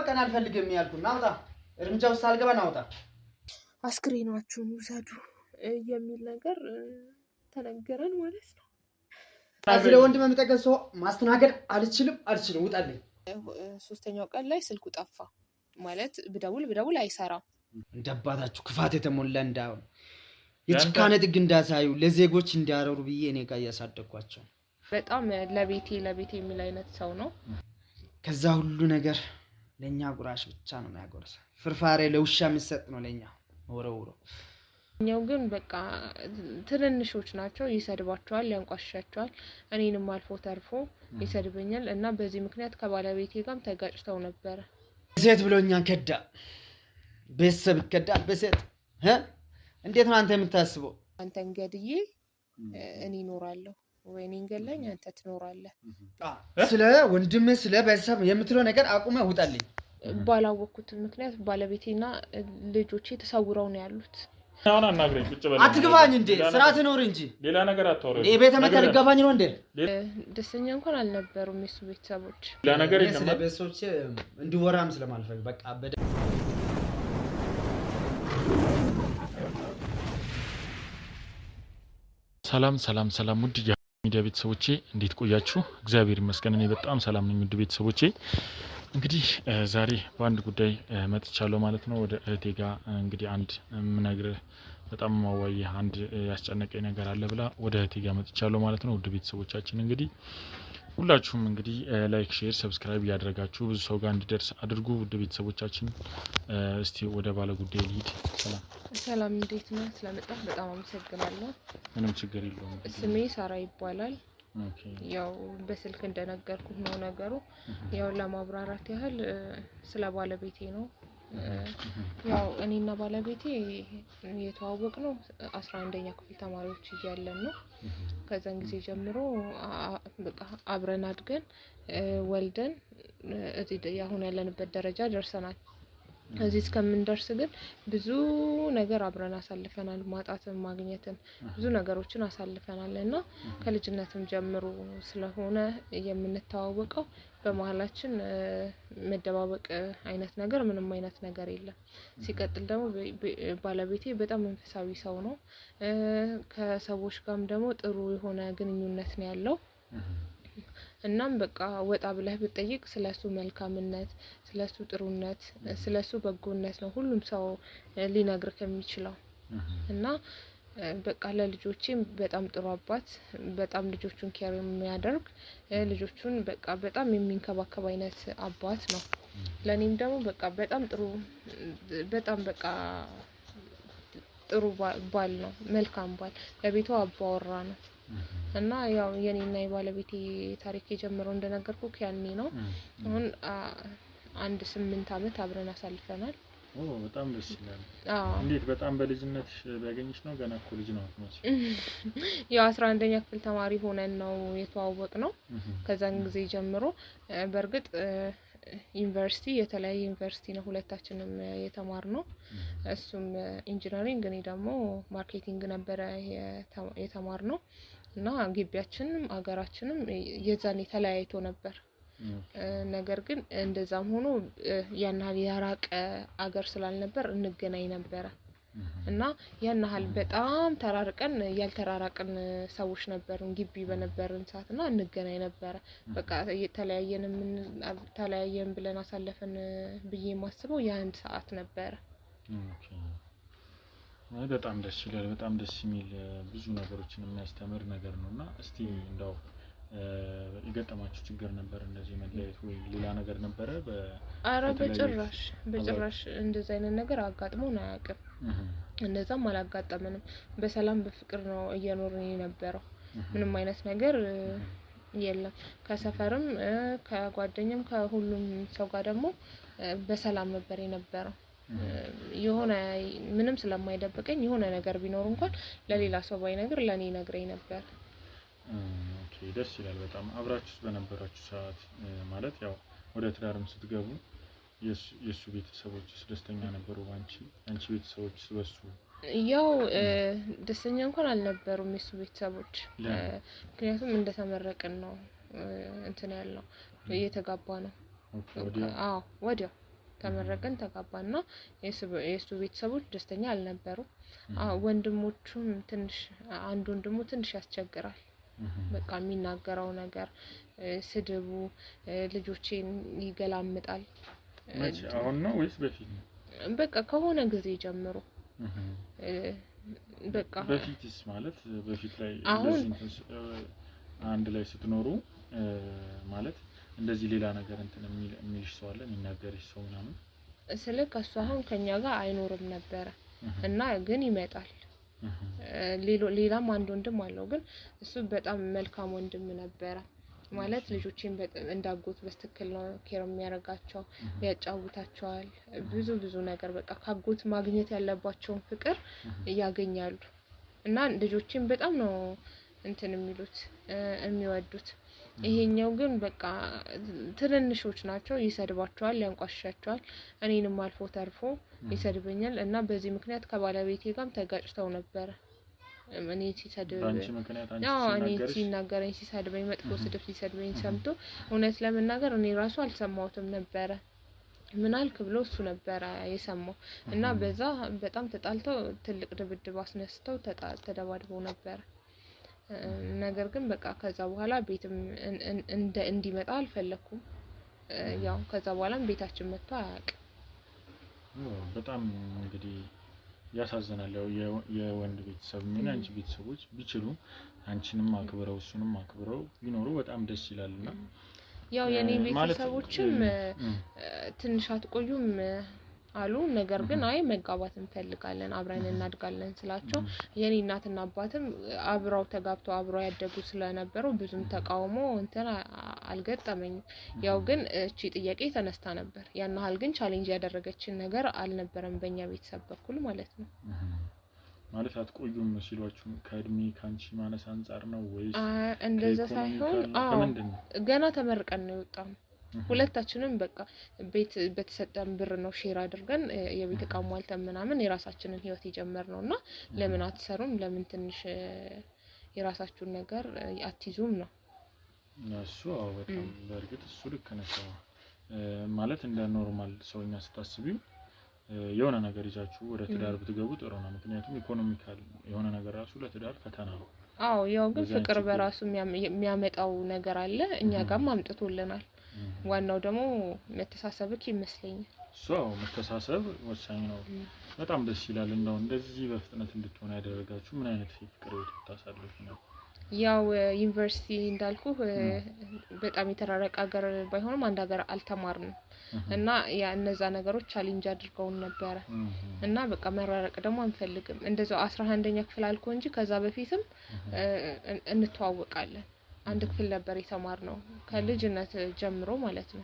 ቀን አልፈልግም ያልኩህ ናውጣ እርምጃው ሳልገባ ናውጣ አስክሬናችሁን ውሰዱ የሚል ነገር ተነገረን ማለት ነው። ስለ ወንድም የምጠቀስ ሰው ማስተናገድ አልችልም ውጣልኝ። ሶስተኛው ቀን ላይ ስልኩ ጠፋ ማለት ብደውል አይሰራም። እንደባታችሁ ክፋት የተሞላ እንዳውን የጭካኔ ጥግ እንዳሳዩ ለዜጎች እንዲያረሩ ብዬ እኔ ጋር እያሳደግኳቸው በጣም ለቤቴ የሚል አይነት ሰው ነው። ከዛ ሁሉ ነገር ለኛ ጉራሽ ብቻ ነው የሚያጎርሰ ፍርፋሬ ለውሻ የሚሰጥ ነው ለኛ ወረውሮ እኛው ግን በቃ ትንንሾች ናቸው። ይሰድባቸዋል፣ ያንቋሽሻቸዋል። እኔንም አልፎ ተርፎ ይሰድበኛል እና በዚህ ምክንያት ከባለቤቴ ጋርም ተጋጭተው ነበር። ሴት ብሎኛን ከዳ ቤተሰብ ከዳ በሴት እንዴት ነው አንተ የምታስበው? አንተን ገድዬ እኔ እኖራለሁ ወይ እኔን ገለኝ አንተ ትኖራለህ። ስለ ወንድም ስለ ቤተሰብ የምትለው ነገር አቁመ ውጣልኝ። ባላወቅኩት ምክንያት ባለቤቴና ልጆቼ ተሰውረው ነው ያሉት። አሁን አናግረኝ ቁጭ በል። አትግባኝ እንዴ ስራ ትኖር እንጂ ሌላ ነገር አታወራ። ቤተ መከር ገባኝ ነው እንዴ? ደስተኛ እንኳን አልነበሩም የሱ ቤተሰቦች። ሌላ ነገር የለም። ስለ ቤተሰቦች እንዲወራም ስለማልፈልግ በቃ ሰላም ውድ ሚዲያ ቤተሰቦቼ እንዴት ቆያችሁ? እግዚአብሔር ይመስገን እኔ በጣም ሰላም ነኝ። ውድ ቤተሰቦቼ እንግዲህ ዛሬ በአንድ ጉዳይ መጥቻለሁ ማለት ነው። ወደ እህቴ ጋር እንግዲህ አንድ ምነግርህ በጣም ማዋይ አንድ ያስጨነቀኝ ነገር አለ ብላ ወደ እህቴ ጋር መጥቻለሁ ማለት ነው። ውድ ቤተሰቦቻችን እንግዲህ ሁላችሁም እንግዲህ ላይክ፣ ሼር፣ ሰብስክራይብ ያደረጋችሁ ብዙ ሰው ጋር እንዲደርስ አድርጉ። ውድ ቤተሰቦቻችን እስቲ ወደ ባለ ጉዳይ ልሂድ። ሰላም እንዴት ነህ? ስለመጣህ በጣም አመሰግናለሁ። ምንም ችግር የለውም። ስሜ ሳራ ይባላል። ያው በስልክ እንደነገርኩት ነው ነገሩ። ያው ለማብራራት ያህል ስለ ባለቤቴ ነው። ያው እኔና ባለቤቴ የተዋወቅነው 11ኛ ክፍል ተማሪዎች እያለን ነው። ከዛን ጊዜ ጀምሮ በቃ አብረን አድገን ወልደን እዚህ አሁን ያለንበት ደረጃ ደርሰናል። እዚህ እስከምንደርስ ግን ብዙ ነገር አብረን አሳልፈናል። ማጣትን ማግኘትን ብዙ ነገሮችን አሳልፈናል እና ከልጅነትም ጀምሮ ስለሆነ የምንተዋወቀው በመሀላችን መደባበቅ አይነት ነገር ምንም አይነት ነገር የለም። ሲቀጥል ደግሞ ባለቤቴ በጣም መንፈሳዊ ሰው ነው። ከሰዎች ጋርም ደግሞ ጥሩ የሆነ ግንኙነት ነው ያለው። እናም በቃ ወጣ ብለህ ብትጠይቅ ስለሱ መልካምነት፣ ስለሱ ጥሩነት፣ ስለሱ በጎነት ነው ሁሉም ሰው ሊነግርህ የሚችለው እና በቃ ለልጆቼም በጣም ጥሩ አባት፣ በጣም ልጆቹን ኬር የሚያደርግ ልጆቹን በቃ በጣም የሚንከባከብ አይነት አባት ነው። ለኔም ደግሞ በቃ በጣም ጥሩ ባል ነው። መልካም ባል፣ ለቤቱ አባወራ ነው። እና ያው የኔና የባለቤቴ ታሪክ የጀመረው እንደነገርኩህ ያኔ ነው። አሁን 8 አመት አብረን አሳልፈናል። በጣም ደስ ይላል። እንዴት በጣም በልጅነት ቢያገኝሽ ነው? ገና እኮ ልጅ ነው ማለት ያው 11ኛ ክፍል ተማሪ ሆነን ነው የተዋወቅ ነው። ከዛን ጊዜ ጀምሮ በእርግጥ ዩኒቨርሲቲ የተለያየ ዩኒቨርሲቲ ነው ሁለታችንም የተማርነው። እሱም ኢንጂነሪንግ እኔ ደግሞ ማርኬቲንግ ነበረ የተማርነው እና ግቢያችንም አገራችንም የዛኔ ተለያይቶ ነበር። ነገር ግን እንደዛም ሆኖ ያን ያህል ያራቀ አገር ስላልነበር እንገናኝ ነበረ እና ያን ያህል በጣም ተራርቀን ያልተራራቅን ሰዎች ነበርን ግቢ በነበርን ሰዓት እና እንገናኝ ነበረ። በቃ ተለያየን ብለን አሳለፈን ብዬ የማስበው የአንድ ሰዓት ነበረ። በጣም ደስ ይላል። በጣም ደስ የሚል ብዙ ነገሮችን የሚያስተምር ነገር ነውና እስቲ እንደው የገጠማችሁ ችግር ነበር እንደዚህ መለያየት ወይ ሌላ ነገር ነበረ? አረ በጭራሽ እንደዚህ አይነት ነገር አጋጥሞን አያውቅም። እንደዛም አላጋጠመንም። በሰላም በፍቅር ነው እየኖርን የነበረው። ምንም አይነት ነገር የለም። ከሰፈርም ከጓደኛም ከሁሉም ሰው ጋር ደግሞ በሰላም ነበር የነበረው። የሆነ ምንም ስለማይደብቀኝ የሆነ ነገር ቢኖር እንኳን ለሌላ ሰው ባይነግር ለኔ ነግረኝ ነበር። ኦኬ ደስ ይላል በጣም። አብራችሁስ በነበራችሁ ሰዓት ማለት ያው ወደ ትዳርም ስትገቡ የሱ ቤተሰቦች ደስተኛ ነበሩ? አንቺ ቤተሰቦች በሱ ያው ደስተኛ እንኳን አልነበሩም የሱ ቤተሰቦች። ምክንያቱም እንደተመረቅን ነው እንትን ያልነው እየተጋባ ነው። ወዲያው ተመረቀን ተጋባና የሱ ቤተሰቦች ደስተኛ አልነበሩ። ወንድሞቹም ትንሽ አንድ ወንድሙ ትንሽ ያስቸግራል። በቃ የሚናገረው ነገር ስድቡ ልጆቼን ይገላምጣል። አሁን ነው ወይስ በፊት ነው? በቃ ከሆነ ጊዜ ጀምሮ በቃ በፊትስ ማለት በፊት ላይ እንደዚህ አንድ ላይ ስትኖሩ ማለት እንደዚህ ሌላ ነገር እንትን የሚልሽ ሰው አለ የሚናገርሽ ሰው ምናምን? ስለክ እሱ አሁን ከኛ ጋር አይኖርም ነበር እና ግን ይመጣል። ሌላም አንድ ወንድም አለው ግን እሱ በጣም መልካም ወንድም ነበር። ማለት ልጆቼን እንዳጎት በስትክክል ነው ኬር የሚያረጋቸው፣ ያጫውታቸዋል። ብዙ ነገር በቃ ካጎት ማግኘት ያለባቸውን ፍቅር ያገኛሉ። እና ልጆቼን በጣም ነው እንትን የሚሉት የሚወዱት። ይሄኛው ግን በቃ ትንንሾች ናቸው፣ ይሰድባቸዋል፣ ያንቋሽሻቸዋል። እኔንም አልፎ ተርፎ ይሰድበኛል እና በዚህ ምክንያት ከባለቤቴ ጋርም ተጋጭተው ነበር። እኔ ሲሰድብ እኔ ሲናገረኝ ሲሰድበኝ መጥፎ ስድብ ሲሰድበኝ ሰምቶ እውነት ለመናገር እኔ ራሱ አልሰማሁትም ነበር። ምን አልክ ብሎ እሱ ነበር የሰማው እና በዛ በጣም ተጣልተው ትልቅ ድብድብ አስነስተው ተደባድበው ነበር። ነገር ግን በቃ ከዛ በኋላ ቤትም እንዲመጣ አልፈለኩም። ያው ከዛ በኋላም ቤታችን መጥቶ አያውቅም። በጣም እንግዲህ ያሳዝናል። የወንድ ቤተሰብ ምን አንቺ ቤተሰቦች ቢችሉ አንቺንም አክብረው እሱንም አክብረው ቢኖሩ በጣም ደስ ይላልና ያው የኔ ቤተሰቦችም ትንሽ አትቆዩም አሉ። ነገር ግን አይ መጋባት እንፈልጋለን አብረን እናድጋለን ስላቸው የኔ እናትና አባትም አብረው ተጋብተው አብረው ያደጉ ስለነበሩ ብዙም ተቃውሞ እንትን አልገጠመኝም። ያው ግን እቺ ጥያቄ ተነስታ ነበር። ያን ያህል ግን ቻሌንጅ ያደረገችን ነገር አልነበረም በእኛ ቤተሰብ በኩል ማለት ነው። ማለት አትቆዩም ሲሏችሁ ከእድሜ ካንቺ ማነስ አንፃር ነው ወይስ እንደዛ ሳይሆን ገና ተመርቀን ነው የወጣነው። ሁለታችንም በቃ ቤት በተሰጠን ብር ነው ሼር አድርገን የቤት ዕቃ ሟልተን ምናምን የራሳችንን ህይወት የጀመርነውና ለምን አትሰሩም ለምን ትንሽ የራሳችሁን ነገር አትይዙም ነው እሱ። በጣም በእርግጥ እሱ ልክ ነው። ማለት እንደ ኖርማል ሰውኛ ስታስቢው የሆነ ነገር ይዛችሁ ወደ ትዳር ብትገቡ ጥሩ ነው። ምክንያቱም ኢኮኖሚካል የሆነ ነገር ራሱ ለትዳር ፈተና ነው። ያው ግን ፍቅር በራሱ የሚያመጣው ነገር አለ እኛ ጋርም አምጥቶልናል። ዋናው ደግሞ መተሳሰብክ ይመስለኛል። መተሳሰብ ወሳኝ ነው። በጣም ደስ ይላል። እንደዚህ በፍጥነት እንድትሆን ያደረጋችሁ ምን አይነት ፍቅር ታሳልፉ ነው? ያው ዩኒቨርሲቲ እንዳልኩ በጣም የተራረቀ ሀገር ባይሆንም አንድ ሀገር አልተማርንም እና ያ እነዛ ነገሮች ቻሌንጅ አድርገውን ነበር እና በቃ መራረቅ ደግሞ አንፈልግም። እንደዛው 11ኛ ክፍል አልኩ እንጂ ከዛ በፊትም እንተዋወቃለን። አንድ ክፍል ነበር የተማርነው ከልጅነት ጀምሮ ማለት ነው።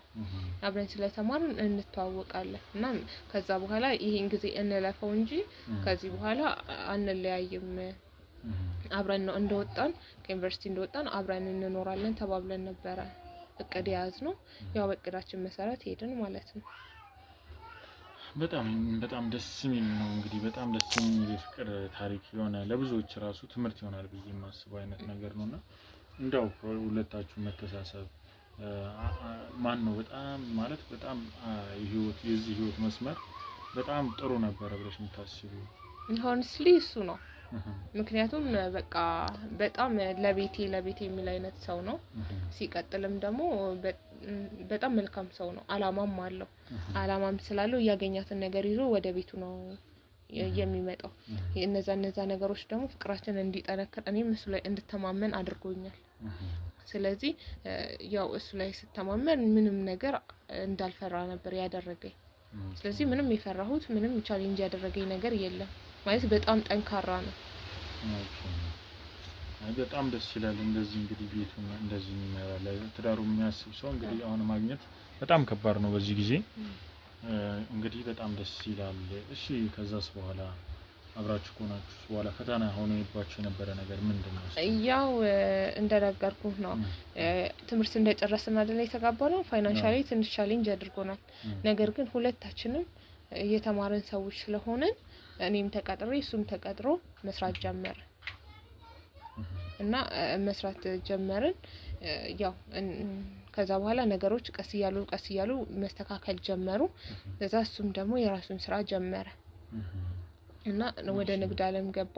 አብረን ስለተማርን እንተዋወቃለን እና ከዛ በኋላ ይሄን ጊዜ እንለፈው እንጂ ከዚህ በኋላ አንለያይም። አብረን ነው እንደወጣን ከዩኒቨርሲቲ እንደወጣን አብረን እንኖራለን ተባብለን ነበር እቅድ ያዝነው። ያው በእቅዳችን መሰረት ሄድን ማለት ነው። በጣም ደስ የሚል ነው። እንግዲህ በጣም ደስ የሚል የፍቅር ታሪክ የሆነ ለብዙዎች ራሱ ትምህርት ይሆናል ብዬ የማስበው አይነት ነገር ነውና እንደው ሁለታችሁ መተሳሰብ ማን ነው በጣም ማለት በጣም የዚህ ህይወት መስመር በጣም ጥሩ ነበር ብለሽ የምታስቢው? ሆንስሊ እሱ ነው። ምክንያቱም በቃ በጣም ለቤቴ የሚል አይነት ሰው ነው። ሲቀጥልም ደግሞ በጣም መልካም ሰው ነው። አላማም አለው። አላማም ስላለው ያገኛትን ነገር ይዞ ወደ ቤቱ ነው የሚመጣው። እነዛ ነገሮች ደግሞ ፍቅራችን እንዲጠነክር እኔም እሱ ላይ እንድተማመን አድርጎኛል። ስለዚህ ያው እሱ ላይ ስተማመን ምንም ነገር እንዳልፈራ ነበር ያደረገኝ። ስለዚህ ምንም የፈራሁት ምንም ቻሌንጅ ያደረገኝ ነገር የለም። ማለት በጣም ጠንካራ ነው። በጣም ደስ ይላል። እንደዚህ እንግዲህ ቤቱን እንደዚህ የሚመራ ትዳሩ የሚያስብ ሰው እንግዲህ አሁን ማግኘት በጣም ከባድ ነው በዚህ ጊዜ። እንግዲህ በጣም ደስ ይላል። እሺ ከዛስ በኋላ አብራችሁ ቆናችሁ በኋላ ፈተና ሆኖባችሁ የነበረ ነገር ምንድነው? ያው እንደነገርኩህ ነው። ትምህርት እንደጨረስን አይደል የተጋባነው። ፋይናንሻሊ ትንሽ ቻሌንጅ አድርጎናል። ነገር ግን ሁለታችንም የተማረን ሰዎች ስለሆነን እኔም ተቀጥሬ እሱም ተቀጥሮ መስራት ጀመረ እና መስራት ጀመርን። ያው ከዛ በኋላ ነገሮች ቀስ እያሉ መስተካከል ጀመሩ። ከዛ እሱም ደግሞ የራሱን ስራ ጀመረ እና ወደ ንግድ ዓለም ገባ።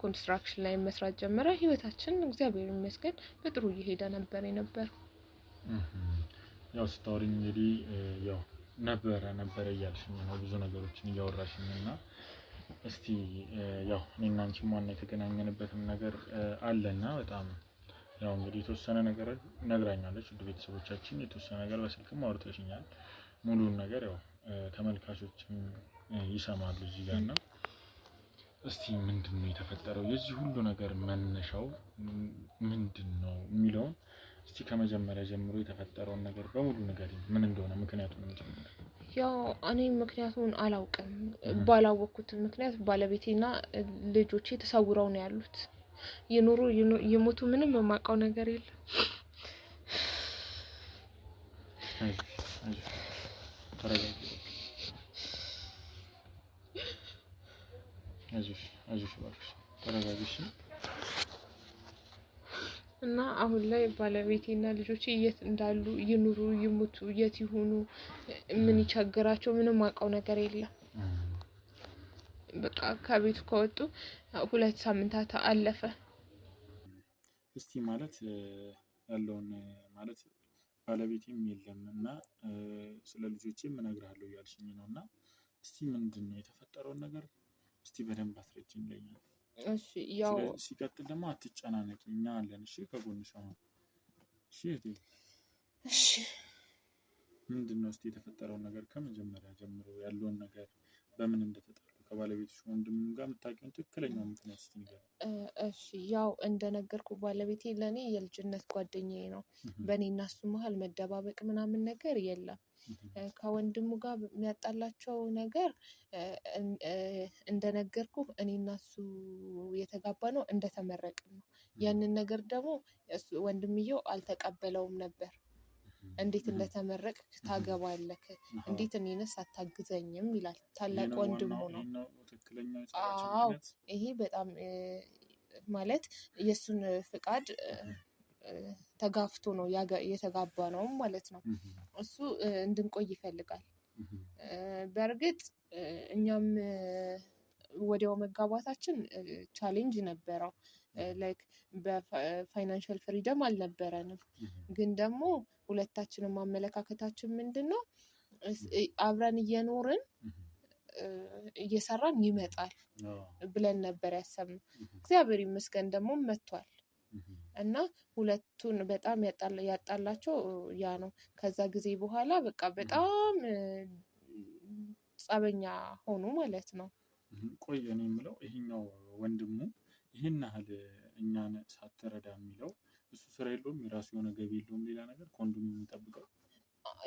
ኮንስትራክሽን ላይ መስራት ጀመረ። ህይወታችን እግዚአብሔር ይመስገን በጥሩ እየሄደ ነበር የነበረው። ያው ስታወሪኝ እንግዲህ ያው ነበረ እያልሽኝ ነው ብዙ ነገሮችን እያወራሽኝ እና እስቲ ያው እኔና አንቺም ዋና የተገናኘንበትም ነገር አለና በጣም ያው እንግዲህ የተወሰነ ነገር ነግራኛለች። ውድ ቤተሰቦቻችን የተወሰነ ነገር በስልክም አውርተሽኛል። ሙሉን ነገር ያው ተመልካቾችም ይሰማሉ እዚህ ጋር እና እስቲ ምንድነው የተፈጠረው የዚህ ሁሉ ነገር መነሻው ምንድነው የሚለውን እስቲ ከመጀመሪያ ጀምሮ የተፈጠረውን ነገር በሙሉ ንገሪኝ። ምን እንደሆነ ምክንያቱም እንጀምር። ያው እኔ ምክንያቱን አላውቅም። ባላወቅኩት ምክንያት ባለቤቴና ልጆቼ ተሰውረው ነው ያሉት። ይኑሩ ይሞቱ ምንም የማውቀው ነገር የለም። ተረጋጊ። እና አሁን ላይ ባለቤቴና ልጆቼ የት እንዳሉ ይኑሩ ይሞቱ የት ይሆኑ ምን ይቸግራቸው ምንም አውቀው ነገር የለም። በቃ ከቤቱ ከወጡ 2 ሳምንታት አለፈ። እስቲ ማለት ያለውን ማለት ባለቤቴም የለም እና ስለ ልጆቼም እነግርሃለሁ እያልሽኝ ነው እና እስቲ ምንድነው የተፈጠረውን ነገር እስቲ በደንብ አስረጅኝ ለኛ። እሺ ያው ሲቀጥል ደግሞ አትጨናነቂ፣ እኛ አለን። እሺ ከጎንሽ አሁን። እሺ እሺ ምንድነው እስቲ የተፈጠረውን ነገር ከመጀመሪያ ጀምሮ ያለውን ነገር በምን እንደተጣሉ ከባለቤትሽ ወንድም ጋር የምታውቂውን ትክክለኛው ምክንያት እስቲ ንገሪኝ። እሺ ያው እንደነገርኩ ባለቤቴ ለኔ የልጅነት ጓደኛዬ ነው። በእኔና እሱ መሀል መደባበቅ ምናምን ነገር የለም። ከወንድሙ ጋር የሚያጣላቸው ነገር እንደነገርኩ እኔና እሱ የተጋባ ነው እንደተመረቅን ነው። ያንን ነገር ደግሞ ወንድምየው አልተቀበለውም ነበር። እንዴት እንደተመረቅ ታገባለህ? እንዴት እኔንስ አታግዘኝም? ይላል። ታላቅ ወንድሙ ነው። አዎ ይሄ በጣም ማለት የሱን ፍቃድ ተጋፍቶ ነው የተጋባ ነው ማለት ነው። እሱ እንድንቆይ ይፈልጋል። በእርግጥ እኛም ወዲያው መጋባታችን ቻሌንጅ ነበረው። ላይክ በፋይናንሻል ፍሪደም አልነበረንም። ግን ደግሞ ሁለታችንም አመለካከታችን ምንድነው አብረን እየኖርን እየሰራን ይመጣል ብለን ነበር ያሰብነው። እግዚአብሔር ይመስገን ደግሞ መጥቷል። እና ሁለቱን በጣም ያጣላቸው ያ ነው። ከዛ ጊዜ በኋላ በቃ በጣም ጸበኛ ሆኑ ማለት ነው። ቆይ እኔ የምለው ይሄኛው ወንድሙ ይሄን ያህል እኛን ሳትረዳ የሚለው እሱ ስራ የለውም፣ የራሱ የሆነ ገቢ የለውም፣ ሌላ ነገር ከወንድሙ የሚጠብቀው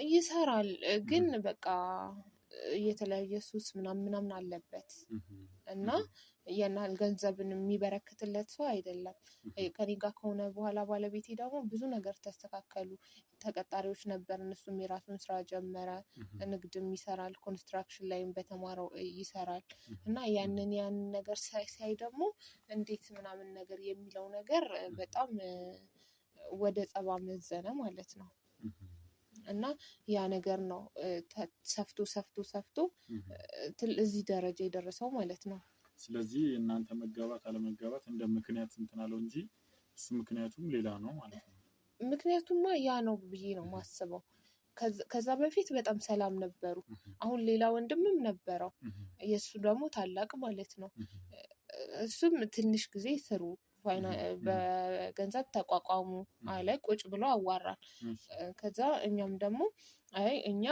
ይሰራል። ግን በቃ የተለያየ ሱስ ምናምን አለበት እና ያን ያህል ገንዘብን የሚበረክትለት ሰው አይደለም። ከኔ ጋር ከሆነ በኋላ ባለቤቴ ደግሞ ብዙ ነገር ተስተካከሉ። ተቀጣሪዎች ነበር፣ እነሱም የራሱን ስራ ጀመረ። ንግድም ይሰራል፣ ኮንስትራክሽን ላይም በተማረው ይሰራል። እና ያንን ነገር ሳይ ደግሞ እንዴት ምናምን ነገር የሚለው ነገር በጣም ወደ ጸባ መዘነ ማለት ነው። እና ያ ነገር ነው ሰፍቶ እዚህ ደረጃ የደረሰው ማለት ነው። ስለዚህ እናንተ መጋባት አለመጋባት እንደ ምክንያት እንትን አለው እንጂ እሱ ምክንያቱም ሌላ ነው ማለት ነው። ምክንያቱማ ያ ነው ብዬ ነው የማስበው። ከዛ በፊት በጣም ሰላም ነበሩ። አሁን ሌላ ወንድምም ነበረው፣ የእሱ ደግሞ ታላቅ ማለት ነው። እሱም ትንሽ ጊዜ ስሩ በገንዘብ ተቋቋሙ ላይ ቁጭ ብሎ አዋራን። ከዛ እኛም ደግሞ እኛ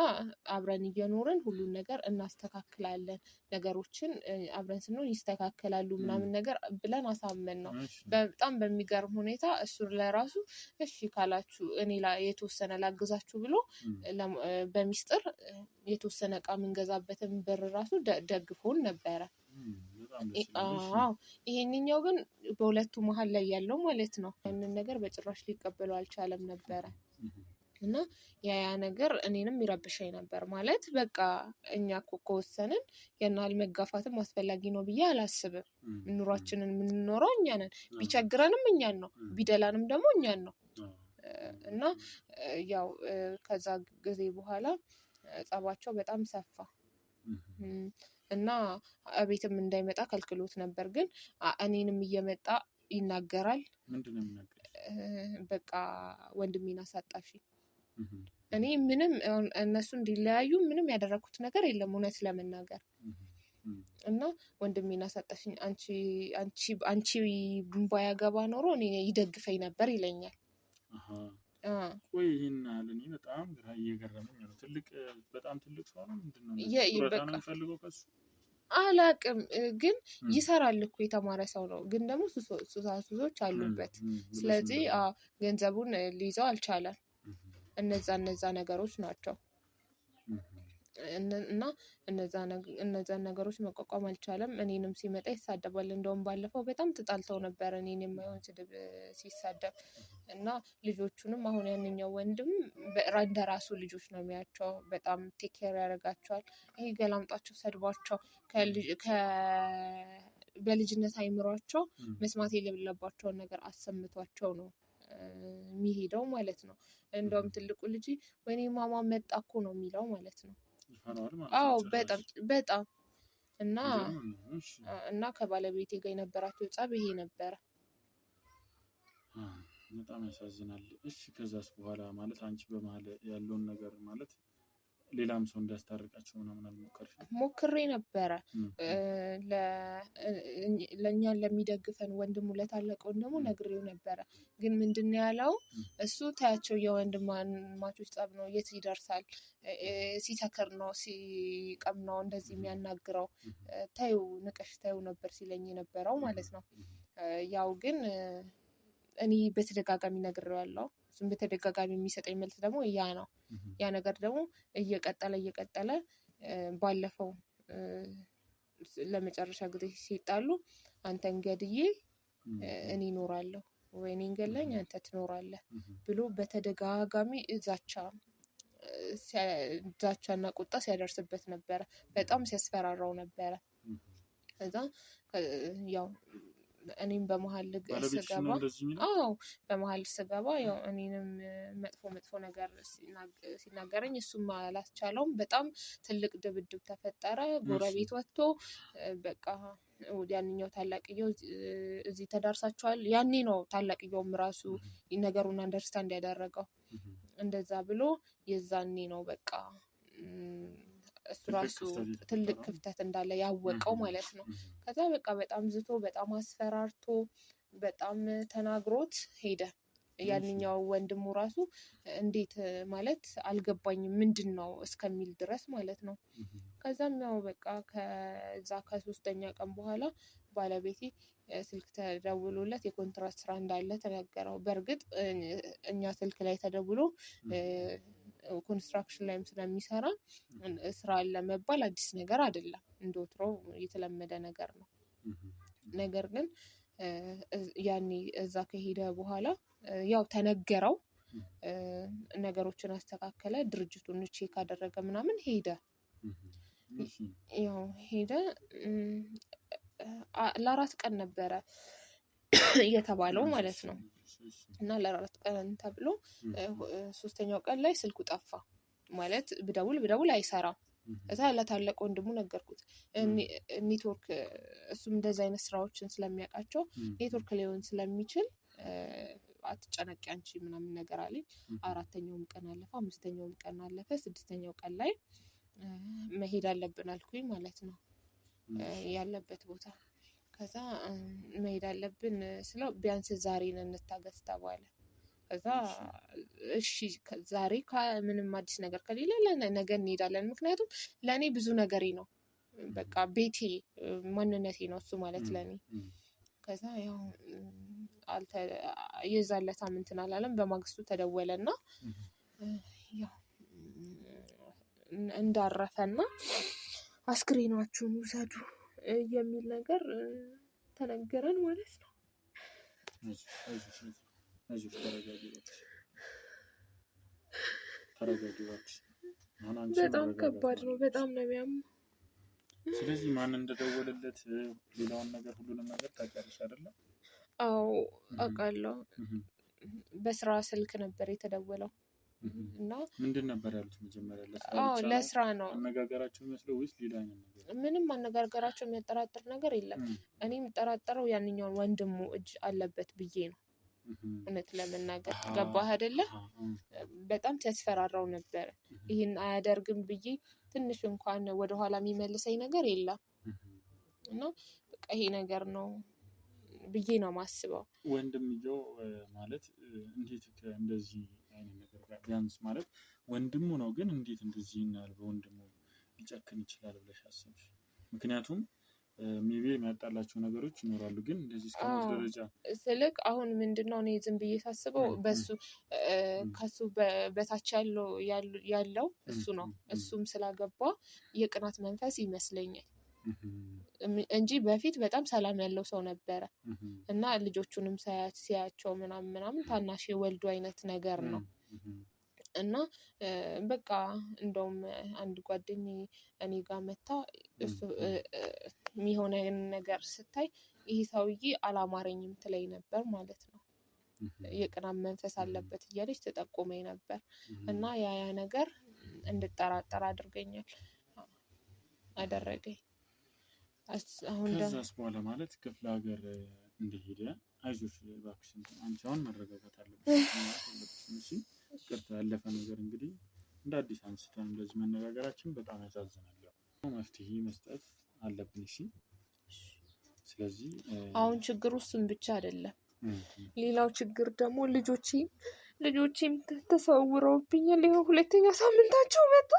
አብረን እየኖርን ሁሉን ነገር እናስተካክላለን፣ ነገሮችን አብረን ስንሆን ይስተካከላሉ ምናምን ነገር ብለን አሳመን ነው። በጣም በሚገርም ሁኔታ እሱ ለራሱ እሺ ካላችሁ እኔ የተወሰነ ላግዛችሁ ብሎ በሚስጥር የተወሰነ እቃ የምንገዛበትን ብር ራሱ ደግፎን ነበረ። አዎ ይሄንኛው ግን በሁለቱ መሀል ላይ ያለው ማለት ነው ያንን ነገር በጭራሽ ሊቀበሉ አልቻለም ነበረ። እና ያ ነገር እኔንም ይረብሸኝ ነበር። ማለት በቃ እኛ እኮ ከወሰንን ያን ያህል መጋፋትም አስፈላጊ ነው ብዬ አላስብም። ኑሯችንን የምንኖረው እኛ ነን። ቢቸግረንም እኛን ነው፣ ቢደላንም ደግሞ እኛን ነው። እና ያው ከዛ ጊዜ በኋላ ጸባቸው በጣም ሰፋ እና ቤትም እንዳይመጣ ከልክሎት ነበር። ግን እኔንም እየመጣ ይናገራል። ምንድነው የሚናገር? በቃ ወንድሜን አሳጣሽ። እኔ ምንም እነሱ እንዲለያዩ ምንም ያደረኩት ነገር የለም እውነት ለመናገር እና ወንድሜን አሳጣሽኝ፣ አንቺ ባያገባ ኖሮ እኔ ይደግፈኝ ነበር ይለኛል። ቆይ ይሄን ያህል እኔ በጣም ግራ እየገረመኝ ነው። በጣም ትልቅ ሰው ነው ምንድነው? በጣም ፈልገው ከሱ አላቅም፣ ግን ይሰራል እኮ የተማረ ሰው ነው። ግን ደግሞ ሱሶች አሉበት። ስለዚህ ገንዘቡን ሊይዘው አልቻለም። እነዛ ነገሮች ናቸው እና እነዛን ነገሮች መቋቋም አልቻለም። እኔንም ሲመጣ ይሳደባል። እንደውም ባለፈው በጣም ተጣልተው ነበር እኔን የማይሆን ስድብ ሲሳደብ እና ልጆቹንም አሁን ያንኛው ወንድም እንደ ራሱ ልጆች ነው የሚያቸው። በጣም ቴክ ኬር ያደርጋቸዋል። ይሄ ገላምጣቸው፣ ሰድቧቸው በልጅነት አይምሯቸው መስማት የሌለባቸውን ነገር አሰምቷቸው ነው የሚሄደው ማለት ነው። እንደውም ትልቁ ልጅ ወይኔ ማማ መጣ እኮ ነው የሚለው ማለት ነው። አዎ በጣም እና ከባለቤቴ ጋር የነበራቸው ጸብ ይሄ ነበረ። በጣም ያሳዝናል። እሺ ከዛስ በኋላ ማለት አንቺ በመሀል ያለውን ነገር ማለት ሌላም ሰው እንዲያስታርቃቸው ምናምን አልሞከርሽም? ሞክሬ ነበረ። ለእኛን ለሚደግፈን ወንድሙ ለታለቀውን ደግሞ ነግሬው ነበረ። ግን ምንድን ነው ያለው እሱ ታያቸው የወንድማማቾች ጸብ ነው፣ የት ይደርሳል፣ ሲሰክር ነው ሲቀም ነው እንደዚህ የሚያናግረው፣ ታዩ ንቀሽ ታዩ ነበር ሲለኝ የነበረው ማለት ነው። ያው ግን እኔ በተደጋጋሚ ነግሬዋለሁ። እሱም በተደጋጋሚ የሚሰጠኝ መልስ ደግሞ ያ ነው። ያ ነገር ደግሞ እየቀጠለ ባለፈው ለመጨረሻ ጊዜ ሲጣሉ አንተን ገድዬ እኔ እኖራለሁ ወይ እኔን ገለኝ አንተ ትኖራለህ ብሎ በተደጋጋሚ ዛቻና ቁጣ ሲያደርስበት ነበረ። በጣም ሲያስፈራራው ነበረ። ከዛ ያው እኔም በመሀል ስገባ ያው እኔንም መጥፎ ነገር ሲናገረኝ እሱም አላስቻለውም። በጣም ትልቅ ድብድብ ተፈጠረ። ጎረቤት ወጥቶ በቃ ያንኛው ታላቅየው እዚህ ተዳርሳችኋል። ያኔ ነው ታላቅየውም ራሱ ነገሩን አንደርስታንድ ያደረገው። እንደዛ ብሎ የዛኔ ነው በቃ እሱ ራሱ ትልቅ ክፍተት እንዳለ ያወቀው ማለት ነው። ከዛ በቃ በጣም ዝቶ በጣም አስፈራርቶ በጣም ተናግሮት ሄደ። ያንኛው ወንድሙ ራሱ እንዴት ማለት አልገባኝም ምንድን ነው እስከሚል ድረስ ማለት ነው። ከዛም ያው በቃ ከ3ኛ ቀን በኋላ ባለቤቴ ስልክ ተደውሎለት የኮንትራት ስራ እንዳለ ተነገረው። በእርግጥ እኛ ስልክ ላይ ተደውሎ ኮንስትራክሽን ላይም ስለሚሰራ ስራ አለ መባል አዲስ ነገር አይደለም፣ እንደወትሮ የተለመደ ነገር ነው። ነገር ግን ያኔ እዛ ከሄደ በኋላ ያው ተነገረው፣ ነገሮችን አስተካከለ፣ ድርጅቱን ቼክ አደረገ ምናምን ሄደ። ያው ሄደ ለ4 ቀን ነበረ የተባለው ማለት ነው። እና ለ4 ቀን ተብሎ 3ኛው ቀን ላይ ስልኩ ጠፋ። ማለት ብደውል አይሰራም። እዛ ለታለቀ ወንድሙ ነገርኩት። ኔትወርክ እሱም እንደዚህ አይነት ስራዎችን ስለሚያውቃቸው ኔትወርክ ሊሆን ስለሚችል አትጨነቂ አንቺ ምናምን ነገር አለኝ። 4ኛውም ቀን አለፈ፣ 5ኛውም ቀን አለፈ፣ 6ኛው ቀን ላይ መሄድ አለብን አልኩኝ ማለት ነው ያለበት ቦታ። ከዛ መሄድ አለብን ስለው ቢያንስ ዛሬን እንታገስ ተባለ። ከዛ እሺ ዛሬ ምንም አዲስ ነገር ከሌለ ነገ እንሄዳለን። ምክንያቱም ለእኔ ብዙ ነገሬ ነው፣ በቃ ቤቴ ማንነቴ ነው እሱ ማለት ለእኔ። ከዛ ያው የዛን ዕለት እንትን አላለም። በማግስቱ ተደወለና ያው እንዳረፈና አስክሬናችሁን ውሰዱ የሚል ነገር ተነገረን ማለት ነው። በጣም ከባድ ነው። በጣም ነው የሚያመው። ስለዚህ ማን እንደደወለለት ሌላውን ነገር ሁሉንም ነገር ታውቂያለሽ አይደለ? አዎ አውቃለሁ። በስራ ስልክ ነበር የተደወለው እና ምንድን ነበር ያሉት መጀመሪያ? ለስራ ነው አነጋገራቸው መስለው ወይስ ሌላ ነገር? ምንም አነጋገራቸው የሚያጠራጥር ነገር የለም። እኔ የምጠራጠረው ያንኛውን ወንድሙ እጅ አለበት ብዬ ነው እውነት ለመናገር ገባህ አይደለ? በጣም ሲያስፈራራው ነበር። ይህን አያደርግም ብዬ ትንሽ እንኳን ወደኋላ የሚመልሰኝ ነገር የለም እና በቃ ይሄ ነገር ነው ብዬ ነው ማስበው። ወንድምየው ማለት እንዴት እንደዚህ አይነት ነገር ጋር ቢያንስ ማለት ወንድሙ ነው፣ ግን እንዴት እንደዚህ ይናል በወንድሙ ሊጨክን ይችላል ብለሽ አሰብሽ? ምክንያቱም ሜቢ የሚያጣላቸው ነገሮች ይኖራሉ፣ ግን እንደዚህ እስከሞት ደረጃ ስልክ አሁን ምንድነው እኔ ዝም ብዬ ሳስበው በሱ ከሱ በታች ያለው እሱ ነው። እሱም ስላገባ የቅናት መንፈስ ይመስለኛል እንጂ በፊት በጣም ሰላም ያለው ሰው ነበረ እና ልጆቹንም ሲያያቸው ምናምን ታናሽ ወልዱ አይነት ነገር ነው እና በቃ እንደውም አንድ ጓደኛዬ እኔ ጋር መታ እሱ የሚሆነውን ነገር ስታይ ይሄ ሰውዬ አላማረኝም ትለኝ ነበር ማለት ነው። የቅናት መንፈስ አለበት እያለች ተጠቁመኝ ነበር እና ያ ነገር እንድጠራጠር አደረገኝ። አሁን ከዛስ በኋላ ማለት ክፍለ ሀገር እንደሄደ አይዞሽ እባክሽን አንቺ አሁን መረጋጋት አለብሽ። ቅርታ ያለፈ ነገር እንግዲህ እንደ አዲስ አንስተን እንደዚህ መነጋገራችን በጣም ያሳዝናል። መፍትሄ መስጠት አለብን። እሺ ስለዚህ አሁን ችግሩ እሱም ብቻ አይደለም። ሌላው ችግር ደግሞ ልጆቼም ተሰውረውብኛል። ይኸው ሁለተኛ ሳምንታቸው መጣ።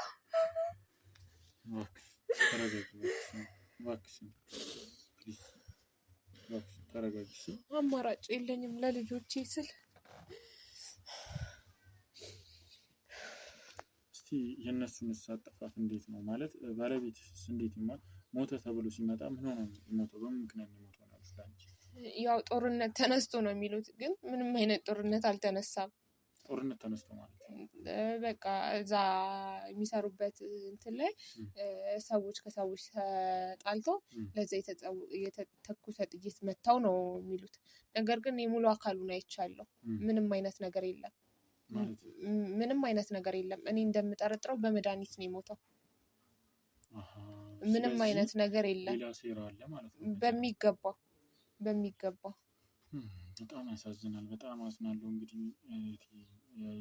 ተረጋጊ። አማራጭ የለኝም ለልጆቼ ስል። እስቲ የእነሱን አጠፋፍ እንዴት ነው ማለት ባለቤትስ እንዴት ይማል? ሞተ ተብሎ ሲመጣ ምን ሆነ ነው የሞተው? በምን ምክንያት ነው የሞተው? ያው ጦርነት ተነስቶ ነው የሚሉት፣ ግን ምንም አይነት ጦርነት አልተነሳም። ጦርነት ተነስቶ ማለት በቃ እዛ የሚሰሩበት እንትን ላይ ሰዎች ከሰዎች ተጣልተው ለዛ የተተኮሰ ጥይት መታው ነው የሚሉት። ነገር ግን የሙሉ አካሉን አይቻለሁ። ምንም አይነት ነገር የለም። ምንም አይነት ነገር የለም። እኔ እንደምጠረጥረው በመድኃኒት ነው የሞተው። ምንም አይነት ነገር የለም። ሌላ ሴራ አለ ማለት ነው። በሚገባ በጣም ያሳዝናል። በጣም አዝናለሁ። እንግዲህ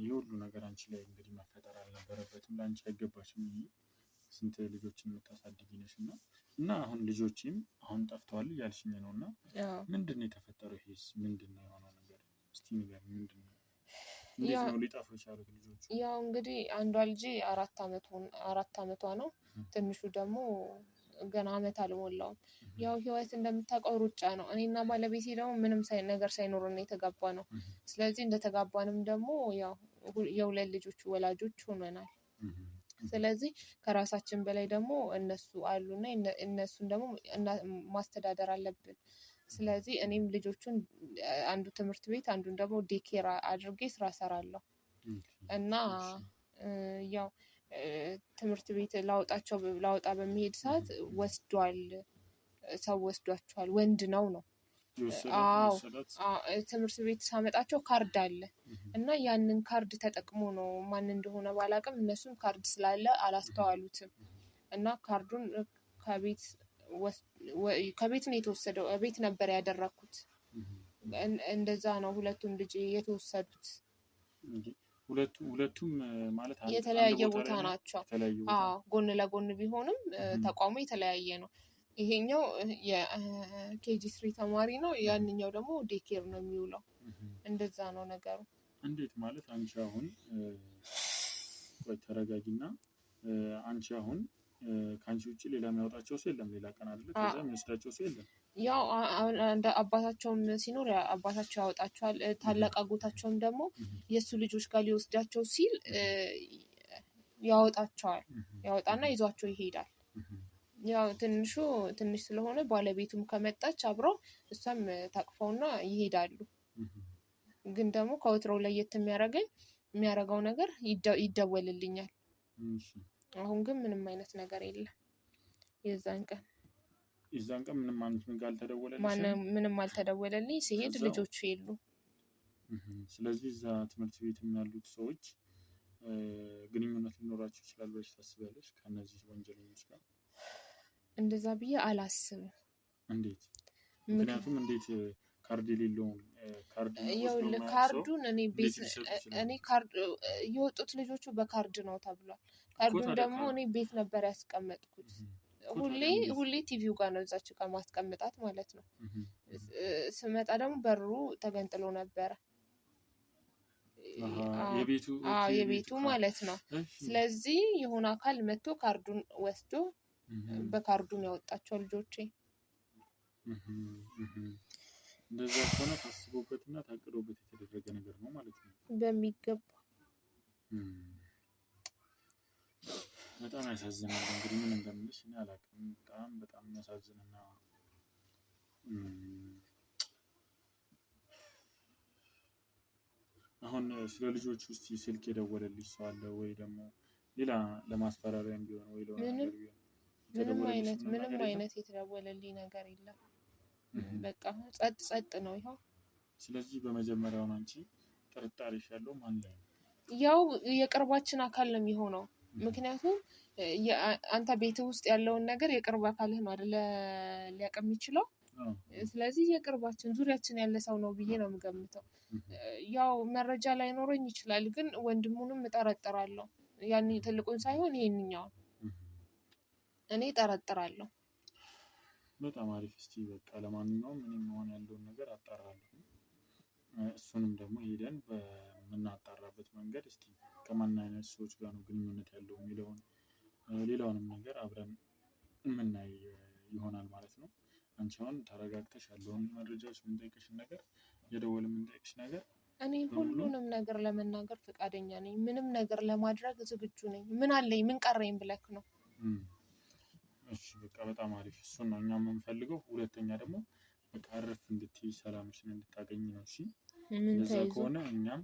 የሁሉ ነገር አንቺ ላይ እንግዲህ መፈጠር አልነበረበትም። ለአንቺ አይገባሽም። ስንት ልጆችን የምታሳድጊ ነሽ እና አሁን ልጆችም አሁን ጠፍተዋል እያልሽኝ ነው እና ምንድን ነው የተፈጠረው? ይሄስ ምንድን ነው የሆነው ነገር? እስቲ ንገሪኝ። ምንድን ነው እንዴት ነው ሊጠፉ የቻሉት ልጆቹ? ያው እንግዲህ አንዷ ልጄ 4 ዓመቷ ነው። ትንሹ ደግሞ ገና ዓመት አልሞላውም። ያው ህይወት እንደምታውቀው ሩጫ ነው። እኔና ባለቤቴ ደግሞ ምንም ነገር ሳይኖርን የተጋባ ነው። ስለዚህ እንደተጋባንም ደግሞ ያው የሁለት ልጆች ወላጆች ሆነናል። ስለዚህ ከራሳችን በላይ ደግሞ እነሱ አሉና እነሱን ደግሞ ማስተዳደር አለብን። ስለዚህ እኔም ልጆቹን አንዱ ትምህርት ቤት አንዱን ደግሞ ዴኬር አድርጌ ስራ እሰራለሁ እና ያው ትምህርት ቤት ላወጣ በሚሄድ ሰዓት ሰው ወስዷቸዋል። ወንድ ነው አዎ ትምህርት ቤት ሳመጣቸው ካርድ አለ እና ያንን ካርድ ተጠቅሞ ነው ማን እንደሆነ ባላቅም እነሱም ካርድ ስላለ አላስተዋሉትም እና ካርዱን ከቤት ነው የተወሰደው። ቤት ነበር ያደረኩት። እንደዛ ነው ሁለቱም ልጅ የተወሰዱት። ሁለቱም ማለት የተለያየ ቦታ ናቸው። ጎን ለጎን ቢሆንም ተቋሙ የተለያየ ነው። ይሄኛው የኬጂ 3 ተማሪ ነው። ያንኛው ደግሞ ዴኬር ነው የሚውለው። እንደዛ ነው ነገሩ። እንዴት ማለት አንቺ አሁን ተረጋጊና አንቺ አሁን ከአንቺ ውጭ ሌላ የሚያወጣቸው ሰው የለም? ሌላ ቀን አይደለ ከዛ የሚወስዳቸው ሰው የለም? ያው እንደ አባታቸውም ሲኖር አባታቸው ያወጣቸዋል። ታላቅ አጎታቸውም ደግሞ የእሱ ልጆች ጋር ሊወስዳቸው ሲል ያወጣና ይዟቸው ይሄዳል። ያው ትንሽ ስለሆነ ባለቤቱም ከመጣች አብረው እሷም ታቅፈውና ይሄዳሉ። ግን ደግሞ ከወትሮው ለየት የሚያደርገው ነገር ይደወልልኛል። አሁን ግን ምንም አይነት ነገር የለም። የዛን ቀን ምንም አይነት ነገር አልተደወለልኝም። ምንም አልተደወለልኝ። ሲሄድ ልጆቹ የሉ። ስለዚህ እዛ ትምህርት ቤት ያሉት ሰዎች ግንኙነት ሊኖራቸው ይችላል ብለሽ ታስቢያለሽ ከነዚህ ወንጀለኞች ጋር? እንደዛ ብዬ አላስብም። እንዴት? ምክንያቱም እንዴት ካርድ የሌለውን ካርዱን እኔ ካርድ የወጡት ልጆቹ በካርድ ነው ተብሏል። ካርዱን ደግሞ እኔ ቤት ነበር ያስቀመጥኩት። ሁሌ ቲቪው ጋር ነው እዛች ጋር ማስቀምጣት ማለት ነው። ስመጣ ደግሞ በሩ ተገንጥሎ ነበረ። የቤቱ ማለት ነው። ስለዚህ የሆነ አካል መጥቶ ካርዱን ወስዶ በካርዱን ያወጣቸው ልጆቼ። እንደዛ ከሆነ ታስቦበትና ታቅዶበት የተደረገ ነገር ነው ማለት ነው። በሚገባ በጣም ያሳዝናል። እንግዲህ ምን እንደምልሽ እኔ አላውቅም። በጣም የሚያሳዝንና አሁን ስለ ልጆች ውስጥ ስልክ የደወለልሽ ሰው አለ ወይ? ደግሞ ሌላ ለማስፈራሪያም ቢሆን ወይ ምንም አይነት የተደወለልኝ ነገር የለም። በቃ ጸጥ ነው ይኸው። ስለዚህ በመጀመሪያው አንቺ ጥርጣሬሽ ያለው ማን ላይ ነው? ያው የቅርባችን አካል ነው የሚሆነው። ምክንያቱም አንተ ቤት ውስጥ ያለውን ነገር የቅርብ አካልህ ነው አይደለ ሊያውቅ የሚችለው። ስለዚህ የቅርባችን ዙሪያችን ያለ ሰው ነው ብዬ ነው የምገምተው። ያው መረጃ ላይኖረኝ ይችላል፣ ግን ወንድሙንም እጠረጥራለሁ። ያን ትልቁን ሳይሆን ይሄንኛው እኔ እጠረጥራለሁ። በጣም አሪፍ። እስቲ በቃ ለማንኛውም እኔም መሆን ያለውን ነገር አጣራለሁ። እሱንም ደግሞ ሄደን በምናጣራበት መንገድ እስቲ ከማን አይነት ሰዎች ጋር ነው ግንኙነት ያለው የሚለውን ሌላውንም ነገር አብረን የምናይ ይሆናል ማለት ነው። አንቺ አሁን ተረጋግተሽ ያለውን መረጃዎች የምንጠይቅሽን ነገር የደወል የምንጠይቅሽ ነገር እኔ ሁሉንም ነገር ለመናገር ፈቃደኛ ነኝ። ምንም ነገር ለማድረግ ዝግጁ ነኝ። ምን አለኝ ምን ቀረኝ ብለክ ነው? እሺ በቃ በጣም አሪፍ። እሱን ነው እኛም የምንፈልገው። ሁለተኛ ደግሞ በቃ እረፍ እንድትይ ሰላምሽን እንድታገኝ ነው። እሺ እንደዛ ከሆነ እኛም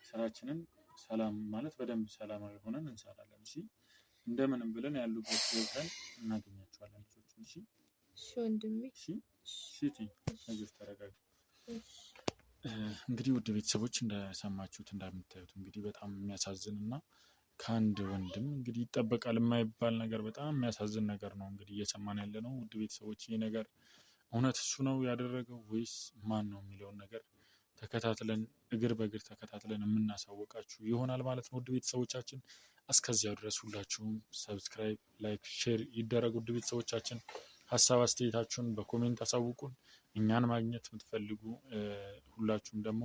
ስራችንን ሰላም ማለት በደንብ ሰላማዊ ሆነን እንሰራለን። እሺ እንደምንም ብለን ያሉበት ወጥተን እናገኛቸዋለን ልጆቹን። እሺ እሺ ወንድሜ። እሺ እዚህ ተረጋጋ። እንግዲህ ውድ ቤተሰቦች እንደሰማችሁት እንደምታዩት እንግዲህ በጣም የሚያሳዝንና ከአንድ ወንድም እንግዲህ ይጠበቃል የማይባል ነገር በጣም የሚያሳዝን ነገር ነው እንግዲህ እየሰማን ያለ ነው። ውድ ቤተሰቦች ይህ ነገር እውነት እሱ ነው ያደረገው ወይስ ማን ነው የሚለውን ነገር ተከታትለን እግር በእግር ተከታትለን የምናሳወቃችሁ ይሆናል ማለት ነው። ውድ ቤተሰቦቻችን እስከዚያው ድረስ ሁላችሁም ሰብስክራይብ፣ ላይክ፣ ሼር ይደረግ። ውድ ቤተሰቦቻችን ሀሳብ አስተያየታችሁን በኮሜንት አሳውቁን። እኛን ማግኘት የምትፈልጉ ሁላችሁም ደግሞ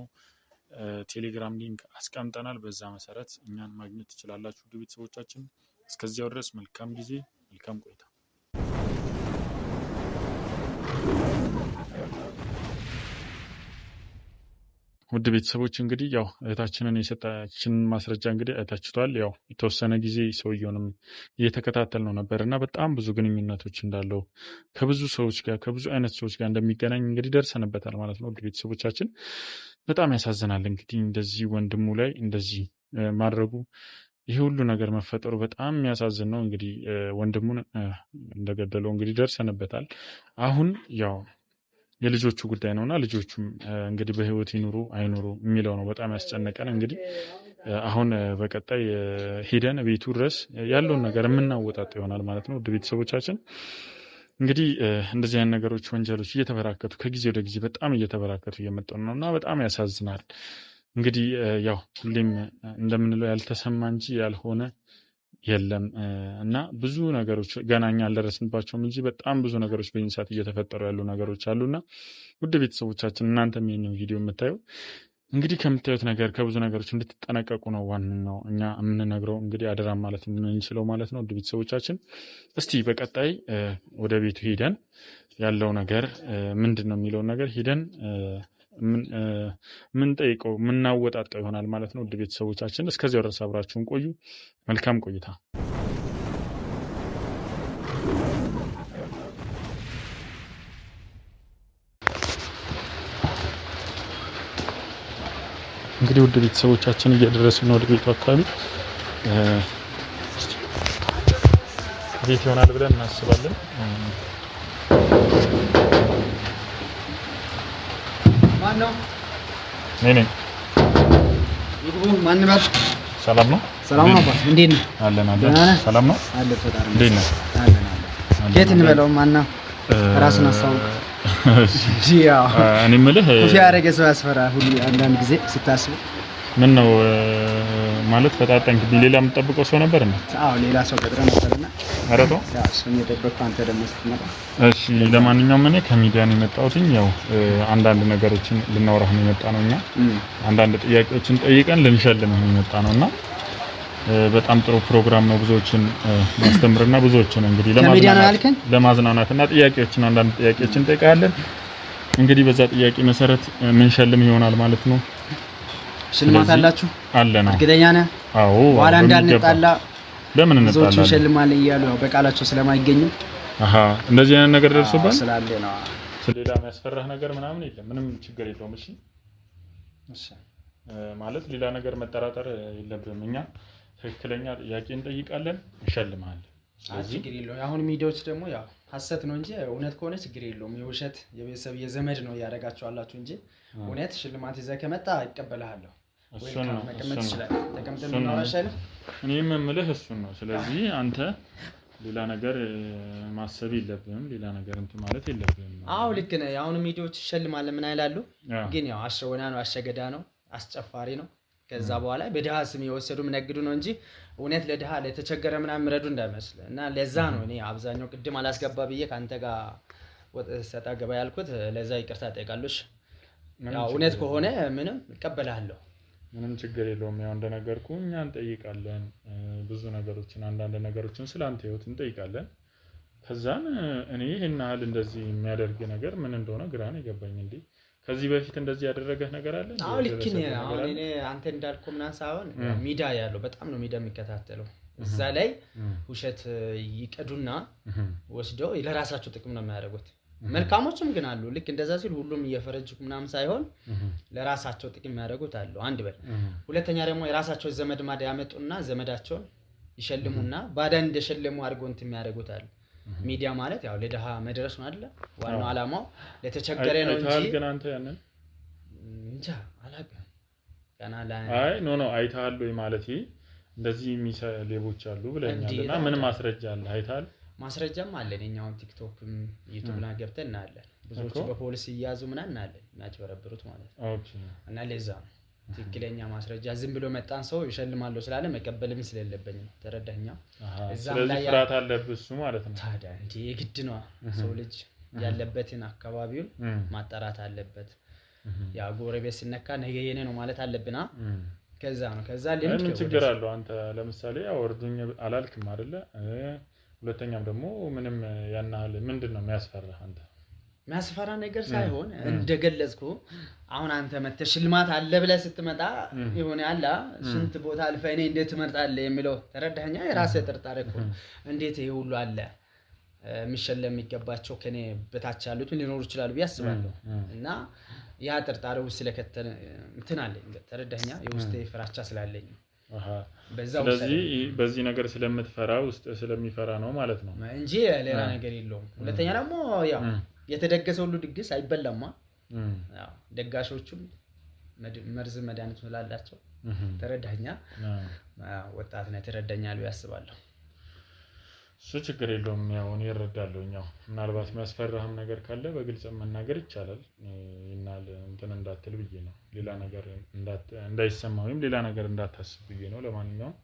ቴሌግራም ሊንክ አስቀምጠናል። በዛ መሰረት እኛን ማግኘት ትችላላችሁ። ውድ ቤተሰቦቻችን እስከዚያው ድረስ መልካም ጊዜ፣ መልካም ቆይታ። ውድ ቤተሰቦች እንግዲህ ያው እህታችንን የሰጣችንን ማስረጃ እንግዲህ አይታችኋል። ያው የተወሰነ ጊዜ ሰውየውንም እየተከታተል ነው ነበር እና በጣም ብዙ ግንኙነቶች እንዳለው ከብዙ ሰዎች ጋር ከብዙ አይነት ሰዎች ጋር እንደሚገናኝ እንግዲህ ደርሰንበታል ማለት ነው። ውድ ቤተሰቦቻችን በጣም ያሳዝናል። እንግዲህ እንደዚህ ወንድሙ ላይ እንደዚህ ማድረጉ ይህ ሁሉ ነገር መፈጠሩ በጣም የሚያሳዝን ነው። እንግዲህ ወንድሙን እንደገደለው እንግዲህ ደርሰንበታል። አሁን ያው የልጆቹ ጉዳይ ነውና ልጆቹም እንግዲህ በህይወት ይኑሩ አይኑሩ የሚለው ነው በጣም ያስጨነቀን። እንግዲህ አሁን በቀጣይ ሄደን ቤቱ ድረስ ያለውን ነገር የምናወጣጣው ይሆናል ማለት ነው። ውድ ቤተሰቦቻችን እንግዲህ እንደዚህ አይነት ነገሮች ወንጀሎች እየተበራከቱ ከጊዜ ወደ ጊዜ በጣም እየተበራከቱ እየመጡ ነውና በጣም ያሳዝናል። እንግዲህ ያው ሁሌም እንደምንለው ያልተሰማ እንጂ ያልሆነ የለም እና ብዙ ነገሮች ገና እኛ አልደረስንባቸውም እንጂ በጣም ብዙ ነገሮች በዚህ ሰዓት እየተፈጠሩ ያሉ ነገሮች አሉና ውድ ቤተሰቦቻችን እናንተም ይሄንን ቪዲዮ የምታዩ እንግዲህ ከምታዩት ነገር ከብዙ ነገሮች እንድትጠነቀቁ ነው ዋናው እኛ የምንነግረው እንግዲህ አደራ ማለት የምንችለው ማለት ነው። ውድ ቤተሰቦቻችን እስቲ በቀጣይ ወደ ቤቱ ሄደን ያለው ነገር ምንድነው የሚለውን ነገር ሄደን ምን ጠይቀው ምናወጣጣው ይሆናል ማለት ነው። ውድ ቤተሰቦቻችን እስከዚያው ድረስ አብራችሁን ቆዩ። መልካም ቆይታ። እንግዲህ ውድ ቤተሰቦቻችን እየደረስን ነው ወደ ቤቱ አካባቢ። ቤት ይሆናል ብለን እናስባለን። ማን ነው? ነኝ። ይግቡ ማን ነው? ሰላም ነው? ሰላም ነው አባት፣ እንዴት ነህ? አለን። ሰላም ነው? አለ ፈጣሪ እንዴት ነህ? አለን። የት እንበለው? ማን ነው? ራስን አሳውቅ። ዲያው እኔ የምልህ ኮፊ ያደረገ ሰው ያስፈራል ሁሉ አንዳንድ ጊዜ ስታስብ። ምን ነው ማለት ፈጣጣን ግቢ ሌላ የምትጠብቀው ሰው ነበር እንዴ? አዎ ሌላ ሰው ቀጥረ ነበርና አረቶ እሱን የጠበቅኩ አንተ ደግሞ ስትመጣ። እሺ ለማንኛውም እኔ ከሚዲያ ነው የመጣሁትኝ። ያው አንዳንድ ነገሮችን ልናወራህ ነው የመጣ ነውና አንዳንድ ጥያቄዎችን ጠይቀን ልንሸልምህ ነው የመጣ ነውና በጣም ጥሩ ፕሮግራም ነው። ብዙዎችን ማስተምርና ብዙዎችን እንግዲህ ለማዝናናትና ጥያቄዎችን አንዳንድ ጥያቄዎችን እንጠይቃለን። እንግዲህ በዛ ጥያቄ መሰረት ምን ሸልም ይሆናል ማለት ነው። ሽልማት አላችሁ? አለና እርግጠኛ ነህ? አዎ። በኋላ እንዳንጣላ ለምን እንጣላለን? ብዙዎቹ ይሸልማል እያሉ ያው በቃላቸው ስለማይገኙ እንደዚህ አይነት ነገር ደርሶባል ስላለ ነው። ስለሌላ የሚያስፈራህ ነገር ምናምን የለም። ምንም ችግር የለውም። እሺ ማለት ሌላ ነገር መጠራጠር የለብህም። እኛ ትክክለኛ ጥያቄ እንጠይቃለን፣ እንሸልማለን። ስለዚህ ችግር የለውም። አሁን ሚዲያዎች ደግሞ ያው ሐሰት ነው እንጂ እውነት ከሆነ ችግር የለውም። የውሸት የቤተሰብ የዘመድ ነው ያደረጋቸው አላችሁ እንጂ እውነት ሽልማት ይዘህ ከመጣ ይቀበልሃለሁ። እሱን ነው መቀመጥ ይችላል። ተቀምጠን እናወራሻለን። እኔም የምልህ እሱን ነው። ስለዚህ አንተ ሌላ ነገር ማሰብ የለብህም። ሌላ ነገር እንትን ማለት የለብህም። አዎ ልክ ነህ። አሁን ሚዲያዎች ይሸልማል ምን አይላሉ፣ ግን ያው አሸወና ነው፣ አሸገዳ ነው፣ አስጨፋሪ ነው። ከዛ በኋላ በድሃ ስም የወሰዱ ነግዱ ነው እንጂ እውነት ለድሃ ለተቸገረ ምናምን ረዱ እንዳይመስል እና ለዛ ነው እኔ አብዛኛው ቅድም አላስገባ ብዬ ካንተ ጋር ሰጣ ገባ ያልኩት። ለዛ ይቅርታ ጠይቃለሽ። ያው እውነት ከሆነ ምንም እቀበላለሁ። ምንም ችግር የለውም። ያው እንደነገርኩ እኛ እንጠይቃለን ብዙ ነገሮችን አንዳንድ ነገሮችን ስላንተ ህይወት እንጠይቃለን። ከዛን እኔ ይሄን ያህል እንደዚህ የሚያደርግ ነገር ምን እንደሆነ ግራ ነው የገባኝ። እንዴ ከዚህ በፊት እንደዚህ ያደረገህ ነገር አለ? አዎ ልክ ነህ። አሁን እኔ አንተ እንዳልከው ምናምን ሳይሆን ሚዲያ ያለው በጣም ነው ሚዲያ የሚከታተለው። እዛ ላይ ውሸት ይቀዱና ወስደው ለራሳቸው ጥቅም ነው የሚያደርጉት። መልካሞችም ግን አሉ። ልክ እንደዛ ሲል ሁሉም እየፈረጅኩ ምናምን ሳይሆን ለራሳቸው ጥቅም የሚያደርጉት አሉ። አንድ በል ሁለተኛ ደግሞ የራሳቸው ዘመድ ማዳ ያመጡና ዘመዳቸውን ይሸልሙና ባዳን እንደሸለሙ አድርገው እንትን የሚያደርጉት አሉ። ሚዲያ ማለት ያው ለድሃ መድረስ ነው አይደል? ዋናው አላማው ለተቸገረ ነው እንጂ አይታል። ግን አንተ ያንን እንጃ አላውቅም ገና ላይ ኖ አይታል ወይ ማለት እንደዚህ ሌቦች አሉ ብለኛልና ምን ማስረጃ አለ? አይታል? ማስረጃም አለን። እኛው ቲክቶክም ዩቲዩብ ላይ ገብተን እናያለን። ብዙዎች በፖሊስ ይያዙ ምናምን እናያለን፣ የሚያጭበረብሩት ማለት ነው። ኦኬ። እና ለዛ ነው ትክክለኛ ማስረጃ ዝም ብሎ መጣን ሰው ይሸልማለሁ ስላለ መቀበልም ስለሌለብኝ ነው። ተረዳኸኝ? ስለዚህ ፍርሃት አለብህ እሱ ማለት ነው። ታዲያ እንዴ የግድ ነው። ሰው ልጅ ያለበትን አካባቢውን ማጣራት አለበት። ያ ጎረቤት ሲነካ ነገ የኔ ነው ማለት አለብና ከዛ ነው። ከዛ ምን ችግር አለው? አንተ ለምሳሌ አወርዱኝ አላልክም አይደለ? ሁለተኛም ደግሞ ምንም ያናል ምንድነው የሚያስፈራህ? አንተ የሚያስፈራ ነገር ሳይሆን እንደገለጽኩ አሁን አንተ መተህ ሽልማት አለ ብለህ ስትመጣ ይሆነ ያለ ስንት ቦታ አልፈህ እኔ እንዴት ትመርጣለህ የሚለው ተረዳኸኝ? የራስህ ጥርጣሬ እኮ እንዴት ይሄ ሁሉ አለ የሚሸለም የሚገባቸው ከኔ በታች ያሉት ሊኖሩ ይችላሉ ብዬ አስባለሁ። እና ያ ጥርጣሬው ስለከተለ እንትን አለኝ ተረዳኸኝ? የውስጤ ፍራቻ ስላለኝ ስለዚህ በዚህ ነገር ስለምትፈራ ውስጥ ስለሚፈራ ነው ማለት ነው እንጂ ሌላ ነገር የለውም። ሁለተኛ ደግሞ ያው የተደገሰ ሁሉ ድግስ አይበላማ። ያው ደጋሾቹም መርዝ መድኃኒት ስላላቸው ተረዳኸኝ? ወጣት ነው ተረዳኛል ያስባለሁ። እሱ ችግር የለውም። ያው እኔ እረዳለሁ። ያው ምናልባት የሚያስፈራህም ነገር ካለ በግልጽ መናገር ይቻላል። ይናል እንትን እንዳትል ብዬ ነው። ሌላ ነገር እንዳይሰማ ወይም ሌላ ነገር እንዳታስብ ብዬ ነው። ለማንኛውም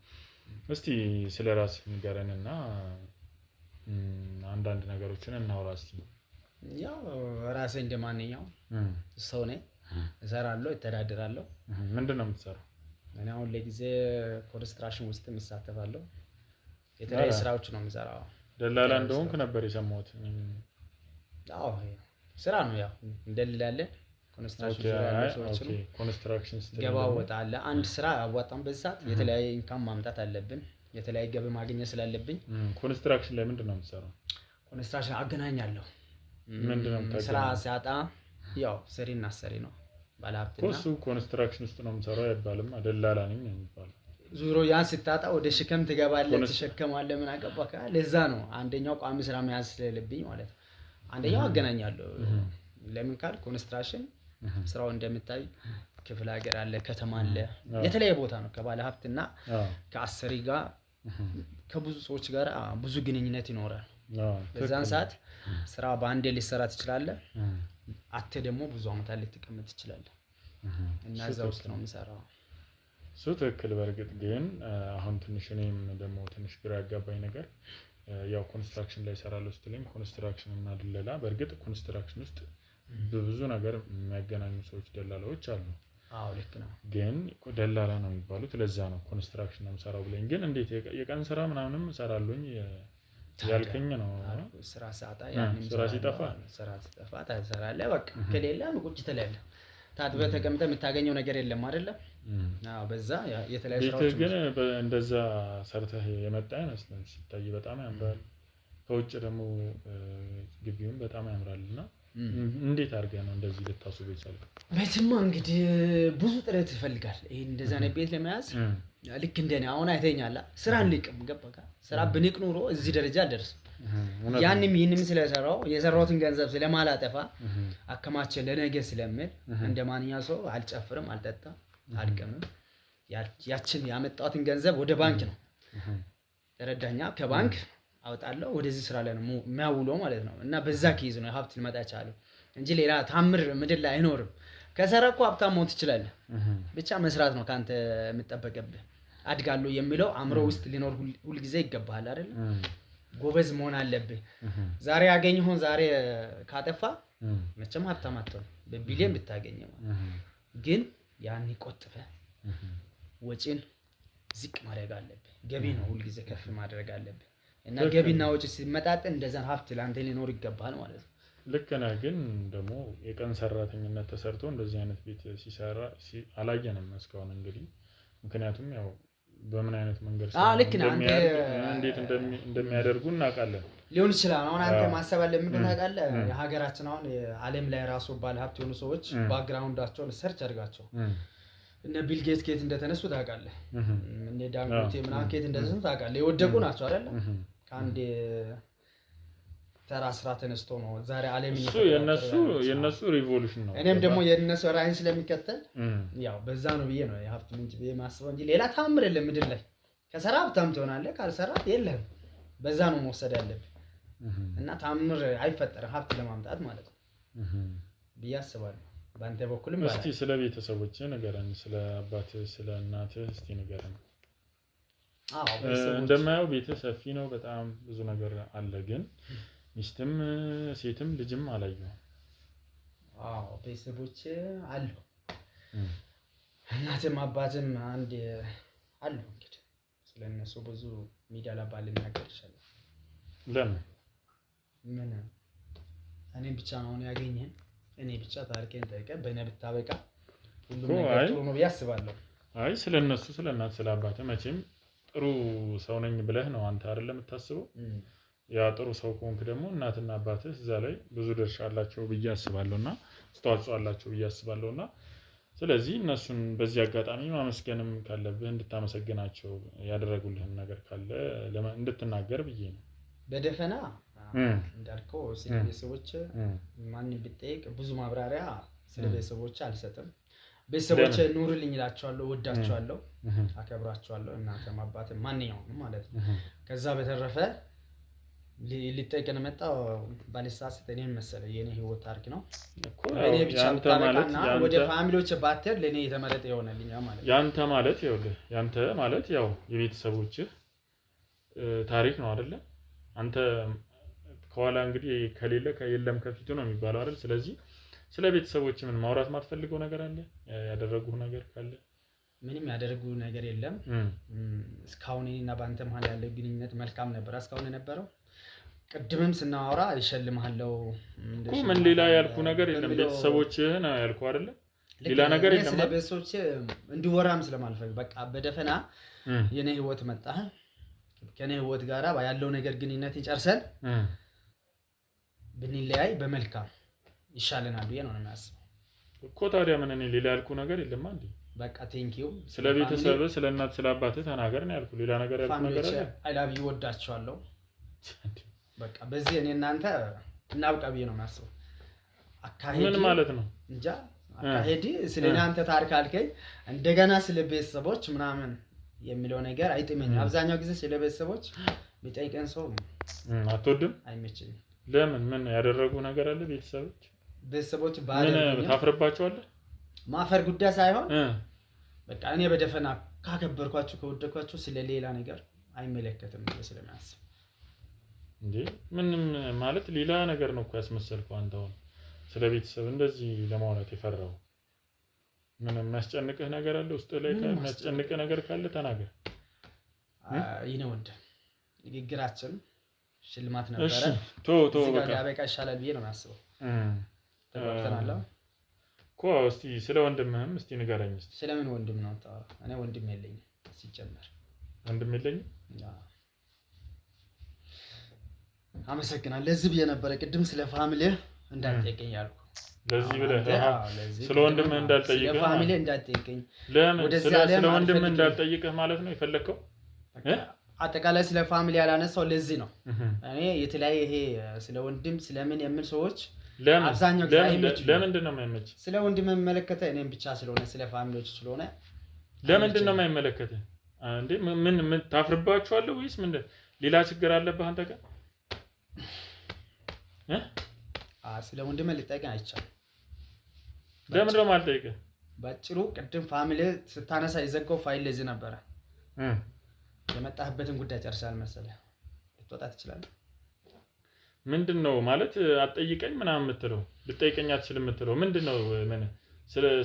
እስቲ ስለራስህ ንገረንና አንዳንድ ነገሮችን እናውራ እስቲ። ያው ራሴ እንደማንኛውም ሰው ነኝ። እሰራለሁ፣ እተዳደራለሁ። ምንድነው የምትሰራው? እኔ አሁን ለጊዜ ኮንስትራክሽን ውስጥ እሳተፋለሁ። የተለያዩ ስራዎች ነው የምሰራው። ደላላ እንደሆንክ ነበር የሰማሁት። አዎ ስራ ነው ያው እንደልላለን። ኮንስትራክሽን ስራ ያለው ሰዎች ነው። ኮንስትራክሽን ገባው ወጣለ አንድ ስራ አዋጣን በዛት የተለያየ ኢንካም ማምጣት አለብን። የተለያየ ገቢ ማግኘት ስላለብኝ ኮንስትራክሽን ላይ ምንድነው የምትሰራው? ኮንስትራክሽን አገናኛለሁ። ምንድነው የምታገናኘው? ስራ ሲያጣ ያው ሰሪና ሰሪ ነው ባለሀብትና እሱ ኮንስትራክሽን ውስጥ ነው የምሰራው አይባልም። ደላላ ነኝ የሚባለው ዙሮ ያን ስታጣ ወደ ሽከም ትገባለህ፣ ትሸከማለህ። ምን አገባካ? ለዛ ነው አንደኛው ቋሚ ስራ መያዝ ስለሌለብኝ ማለት ነው። አንደኛው አገናኛለሁ። ለምን ካል ኮንስትራክሽን ስራው እንደምታይ ክፍለ ሀገር አለ፣ ከተማ አለ፣ የተለያየ ቦታ ነው። ከባለ ሀብትና ከአሰሪ ጋር ከብዙ ሰዎች ጋር ብዙ ግንኙነት ይኖራል። በዛን ሰዓት ስራ በአንዴ ሊሰራ ትችላለህ። አተ ደግሞ ብዙ አመታት ልትቀመጥ ትችላለህ። እና እዛ ውስጥ ነው የምሰራው። እሱ ትክክል። በእርግጥ ግን አሁን ትንሽ እኔም ደግሞ ትንሽ ግራ ያጋባኝ ነገር ያው ኮንስትራክሽን ላይ እሰራለሁ ስትለኝ ኮንስትራክሽን እና ድለላ፣ በእርግጥ ኮንስትራክሽን ውስጥ በብዙ ነገር የሚያገናኙ ሰዎች ደላላዎች አሉ። አዎ ልክ ነው። ግን ደላላ ነው የሚባሉት ለዛ ነው ኮንስትራክሽን ነው የምሰራው ብለኝ። ግን እንዴት የቀን ስራ ምናምንም እሰራለሁኝ ያልከኝ ነው። ስራ ሰዓታ ያንን ስራ ሲጠፋ ትሰራለህ። በቃ ከሌላ ቁጭ ትላለህ። ታጥበህ ተቀምጠህ የምታገኘው ነገር የለም አይደለ? አዎ በዛ የተለያዩ ስራዎች ግን እንደዛ ሰርተህ የመጣ አይመስልም። ሲታይ በጣም ያምራል። ከውጭ ደግሞ ግቢውን በጣም ያምራልና እንዴት አድርገህ ነው እንደዚህ ልታስብ የቻልከው? ቤትማ እንግዲህ ብዙ ጥረት ይፈልጋል። ይሄ እንደዛ አይነት ቤት ለመያዝ ልክ እንደኔ አሁን አይተኛላ ስራ እንልቅም ገባካ። ስራ ብንቅ ኑሮ እዚህ ደረጃ አልደርስም። ያንም ይሄንም ስለሰራው የሰራሁትን ገንዘብ ስለማላጠፋ አከማቸ ለነገ ስለምል እንደማንኛው ሰው አልጨፍርም፣ አልጠጣም፣ አልቅምም። ያችን ያመጣሁትን ገንዘብ ወደ ባንክ ነው ተረዳኛ። ከባንክ አውጣለሁ ወደዚህ ስራ ላይ ነው የሚያውለው ማለት ነው። እና በዛ ኬዝ ነው ሀብት ሊመጣ ቻለው እንጂ ሌላ ታምር ምድር ላይ አይኖርም። ከሰራኩ ሀብታም መሆን ትችላለህ። ብቻ መስራት ነው ካንተ የምጠበቅብህ። አድጋለሁ የሚለው አእምሮ ውስጥ ሊኖር ሁሉ ጊዜ ይገባሃል አይደል? ጎበዝ መሆን አለብህ። ዛሬ ያገኘውን ዛሬ ካጠፋ መቼም ሀብታም አትሆንም። በቢሊየን ብታገኘው ግን ያን ቆጥፈህ ወጪን ዝቅ ማድረግ አለብህ። ገቢ ነው ሁሉ ጊዜ ከፍ ማድረግ አለብህ። እና ገቢና ወጪ ሲመጣጠን እንደዛ ሀብት ላንተ ሊኖር ይገባል ማለት ነው። ልክ ነህ። ግን ደግሞ የቀን ሰራተኝነት ተሰርቶ እንደዚህ አይነት ቤት ሲሰራ አላየንም እስካሁን እንግዲህ። ምክንያቱም ያው በምን አይነት መንገድ ልክ ነህ አንተ እንዴት እንደሚያደርጉ እናውቃለን። ሊሆን ይችላል። አሁን አንተ ማሰብ አለ ምንድን ታውቃለህ? የሀገራችን አሁን ዓለም ላይ ራሱ ባለ ሀብት የሆኑ ሰዎች ባክግራውንዳቸውን ሰርች አድርጋቸው እነ ቢል ጌትስ ከየት እንደተነሱ ታውቃለህ? እነ ዳንጎቴ ምናምን ከየት እንደተነሱ ታውቃለህ? የወደቁ ናቸው አይደለ? ከአንድ ተራ ስራ ተነስቶ ነው ዛሬ ዓለም የነሱ ሪቮሉሽን ነው። እኔም ደግሞ የነሱ ራዕይን ስለሚከተል ያው በዛ ነው ብዬ ነው የሀብት ምንጭ ብዬ ማስበው እንጂ ሌላ ታምር የለም ምድር ላይ። ከሰራ ሀብታም ትሆናለህ፣ ካልሰራ የለህም። በዛ ነው መወሰድ ያለብህ። እና ታምር አይፈጠርም ሀብት ለማምጣት ማለት ነው ብዬ አስባለሁ። በአንተ በኩልም እስቲ ስለ ቤተሰቦችህ ንገረን። ስለ አባትህ ስለ እናትህ እስቲ ንገረን። እንደማየው ቤትህ ሰፊ ነው፣ በጣም ብዙ ነገር አለ። ግን ሚስትም ሴትም ልጅም አላየሁም። ቤተሰቦች አሉ፣ እናትም አባትም አንድ አሉ። እንግዲህ ስለነሱ ብዙ ሚዲያ ላይ ባልናገር ይችላል። ለምን ምን እኔን ብቻ ነው ያገኘን? እኔ ብቻ ታሪኬን ጠይቀህ በእኔ ብታበቃ ሁሉም ነገር ጥሩ ነው ብዬ አስባለሁ። አይ ስለነሱ ስለ እናት ስለ አባትህ መቼም ጥሩ ሰው ነኝ ብለህ ነው አንተ አይደለም የምታስበው። ያ ጥሩ ሰው ከሆንክ ደግሞ እናትና አባትህ እዛ ላይ ብዙ ድርሻ አላቸው ብዬ አስባለሁና አስተዋጽኦ አላቸው ብዬ አስባለሁና ስለዚህ እነሱን በዚህ አጋጣሚ ማመስገንም ካለብህ እንድታመሰግናቸው ያደረጉልህን ነገር ካለ እንድትናገር ብዬ ነው። በደፈና እንዳልከው ስለ ቤተሰቦች ማንም ቢጠይቅ ብዙ ማብራሪያ ስለ ቤተሰቦች አልሰጥም። ቤተሰቦች ኑርልኝ እላቸዋለሁ፣ ወዳቸዋለሁ፣ አከብራቸዋለሁ። እናትም አባትም ማንኛውም ማለት ነው። ከዛ በተረፈ ሊጠይቀን መጣው ባለሳስት እኔን መሰለ የኔ ህይወት ታሪክ ነው እኮ እኔ ብቻ ተማለና ወደ ፋሚሊዎች ባትር ለኔ የተመረጠ ይሆነልኝ ማለት ያንተ ማለት ይኸውልህ ያንተ ማለት ያው የቤተሰቦችህ ታሪክ ነው አይደለ? አንተ ከኋላ እንግዲህ ከሌለ ከየለም ከፊቱ ነው የሚባለው አይደል? ስለዚህ ስለ ቤተሰቦች ምን ማውራት ማትፈልገው ነገር አለ? ያደረጉህ ነገር ካለ? ምንም ያደረጉ ነገር የለም። እስካሁን እኔና ባንተ መሀል ያለው ግንኙነት መልካም ነበር እስካሁን የነበረው። ቅድምም ስናወራ ይሸልምሃለው እኮ ምን ሌላ ያልኩ ነገር የለም። ቤተሰቦችህ ነው ያልኩ አይደለ? ሌላ ነገር የለም። ስለ ቤተሰቦች እንዲወራም ስለማልፈልግ በቃ በደፈና የኔ ህይወት መጣ ከኔ ህይወት ጋራ ያለው ነገር ግንኙነት ይጨርሰን ብንለያይ በመልካም ይሻለናል ብዬ ነው የሚያስበው እኮ። ታዲያ ምን እኔ ሌላ ያልኩ ነገር የለም አንዴ። በቃ ቴንኪው። ስለ ቤተሰብ ስለ እናት ስለ አባትህ ተናገር ነው ያልኩ። ሌላ ነገር ያልኩ ነገር አለ? አይ ላቭ ዩ ወዳቸዋለሁ። በቃ በዚህ እኔ እናንተ እናብቃ ብዬ ነው የማስበው። ምን ማለት ነው? እንጃ አካሄድ ስለኔ አንተ ታሪክ አልከኝ እንደገና ስለ ቤተሰቦች ምናምን የሚለው ነገር አይጥመኝም። አብዛኛው ጊዜ ስለ ቤተሰቦች ቢጠይቀን ሰው አትወድም አይመችኝም። ለምን ምን ያደረጉ ነገር አለ? ቤተሰቦች ባለ ታፍርባቸዋለህ? ማፈር ጉዳይ ሳይሆን በቃ እኔ በደፈና ካከበርኳችሁ ከወደድኳችሁ ስለ ሌላ ነገር አይመለከትም ስለማያስብ እንዴ ምንም ማለት ሌላ ነገር ነው እኮ ያስመሰልከው አንተ አሁን ስለ ቤተሰብ እንደዚህ ለማውራት የፈራው ምን የሚያስጨንቅህ ነገር አለ? ውስጥ ላይ የሚያስጨንቅህ ነገር ካለ ተናገር። ይሄ ወንድ ንግግራችን ሽልማት ነበረ። እሺ በቃ ያበቃ ይሻላል ብዬ ነው የማስበው። ተባብተናል እኮ። እስቲ ስለ ወንድምህም እስቲ ንገረኝ። እስቲ ስለምን ወንድም ነው ታው? እኔ ወንድም የለኝም ሲጀመር። ወንድም የለኝም? አመሰግናለሁ። ለዚህ ብዬ ነበረ ቅድም ስለ ፋሚሊ እንዳትጠይቀኝ ያልኩ። ለዚህ ብለህ ስለ ወንድምህ እንዳልጠይቅህ ስለ ፋሚሊ እንዳትጠይቀኝ። ለምን ስለ ወንድምህ እንዳልጠይቅህ ማለት ነው የፈለከው? አጠቃላይ ስለ ፋሚሊ ያላነሳው ለዚህ ነው። እኔ የተለያየ ይሄ ስለ ወንድም ስለምን የምን ሰዎች አብዛኛው ጊዜ አይመችም። ለምንድን ነው የማይመች? ስለ ወንድም የሚመለከተ እኔም ብቻ ስለሆነ ስለ ፋሚሊዎች ስለሆነ ለምንድን ነው የማይመለከተ? እንዴ ምን ታፍርባቸዋለህ ወይስ ምንድን ሌላ ችግር አለብህ አንተ ጋር? ስለ ወንድም ልጠይቅ አይቻልም። ለምን ነው የማልጠይቅህ? ባጭሩ ቅድም ፋሚሊ ስታነሳ የዘጋው ፋይል ለዚህ ነበረ። የመጣህበትን ጉዳይ ጨርሰሃል መሰለህ። ልትወጣ ትችላለህ። ምንድነው ማለት አትጠይቀኝ ምናምን የምትለው? ልጠይቀኝ አትችልም የምትለው ምንድነው? ምን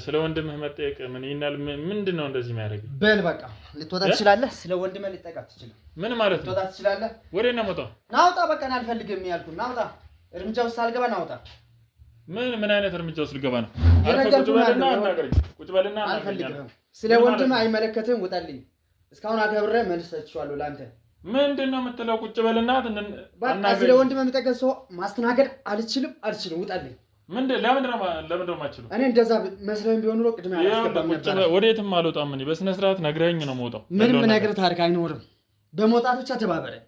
ስለ ወንድምህ መጠየቅ ምን ይናል? ምንድነው እንደዚህ የሚያደርግ? በል በቃ ልትወጣ ትችላለህ። ስለ ወንድምህ ልጠይቅ አትችልም። ምን ማለት ነው? ልትወጣ ትችላለህ። ወዴት ነው የምወጣው? ናውጣ በቃ አልፈልግም ያልኩህ ናውጣ። እርምጃ ውስጥ አልገባ ናውጣ። ምን አይነት እርምጃ ውስጥ ልገባ ነው? ቁጭ በልና አናግረኝ። ቁጭ በልና አልፈልግም። ስለ ወንድምህ አይመለከትህም። ውጣልኝ። እስካሁን አከብረህ መልስ ሰጥቻለሁ ላንተ። ምንድነው የምትለው? ቁጭ በልና በቃ ስለ ወንድምህ የምጠይቅ ሰው ማስተናገድ አልችልም። ውጣልኝ። ለምንድን ነው የማትችለው? እኔ እንደዛ መስለኝ ቢሆን ኖሮ ቅድሚያ አላስገባም ነበር። ወዴትም አልወጣም። እኔ በስነ ስርዓት ነግረኸኝ ነው የምወጣው። ምንም ነገር ታሪክ አይኖርም። በመውጣት ብቻ ተባበረኝ።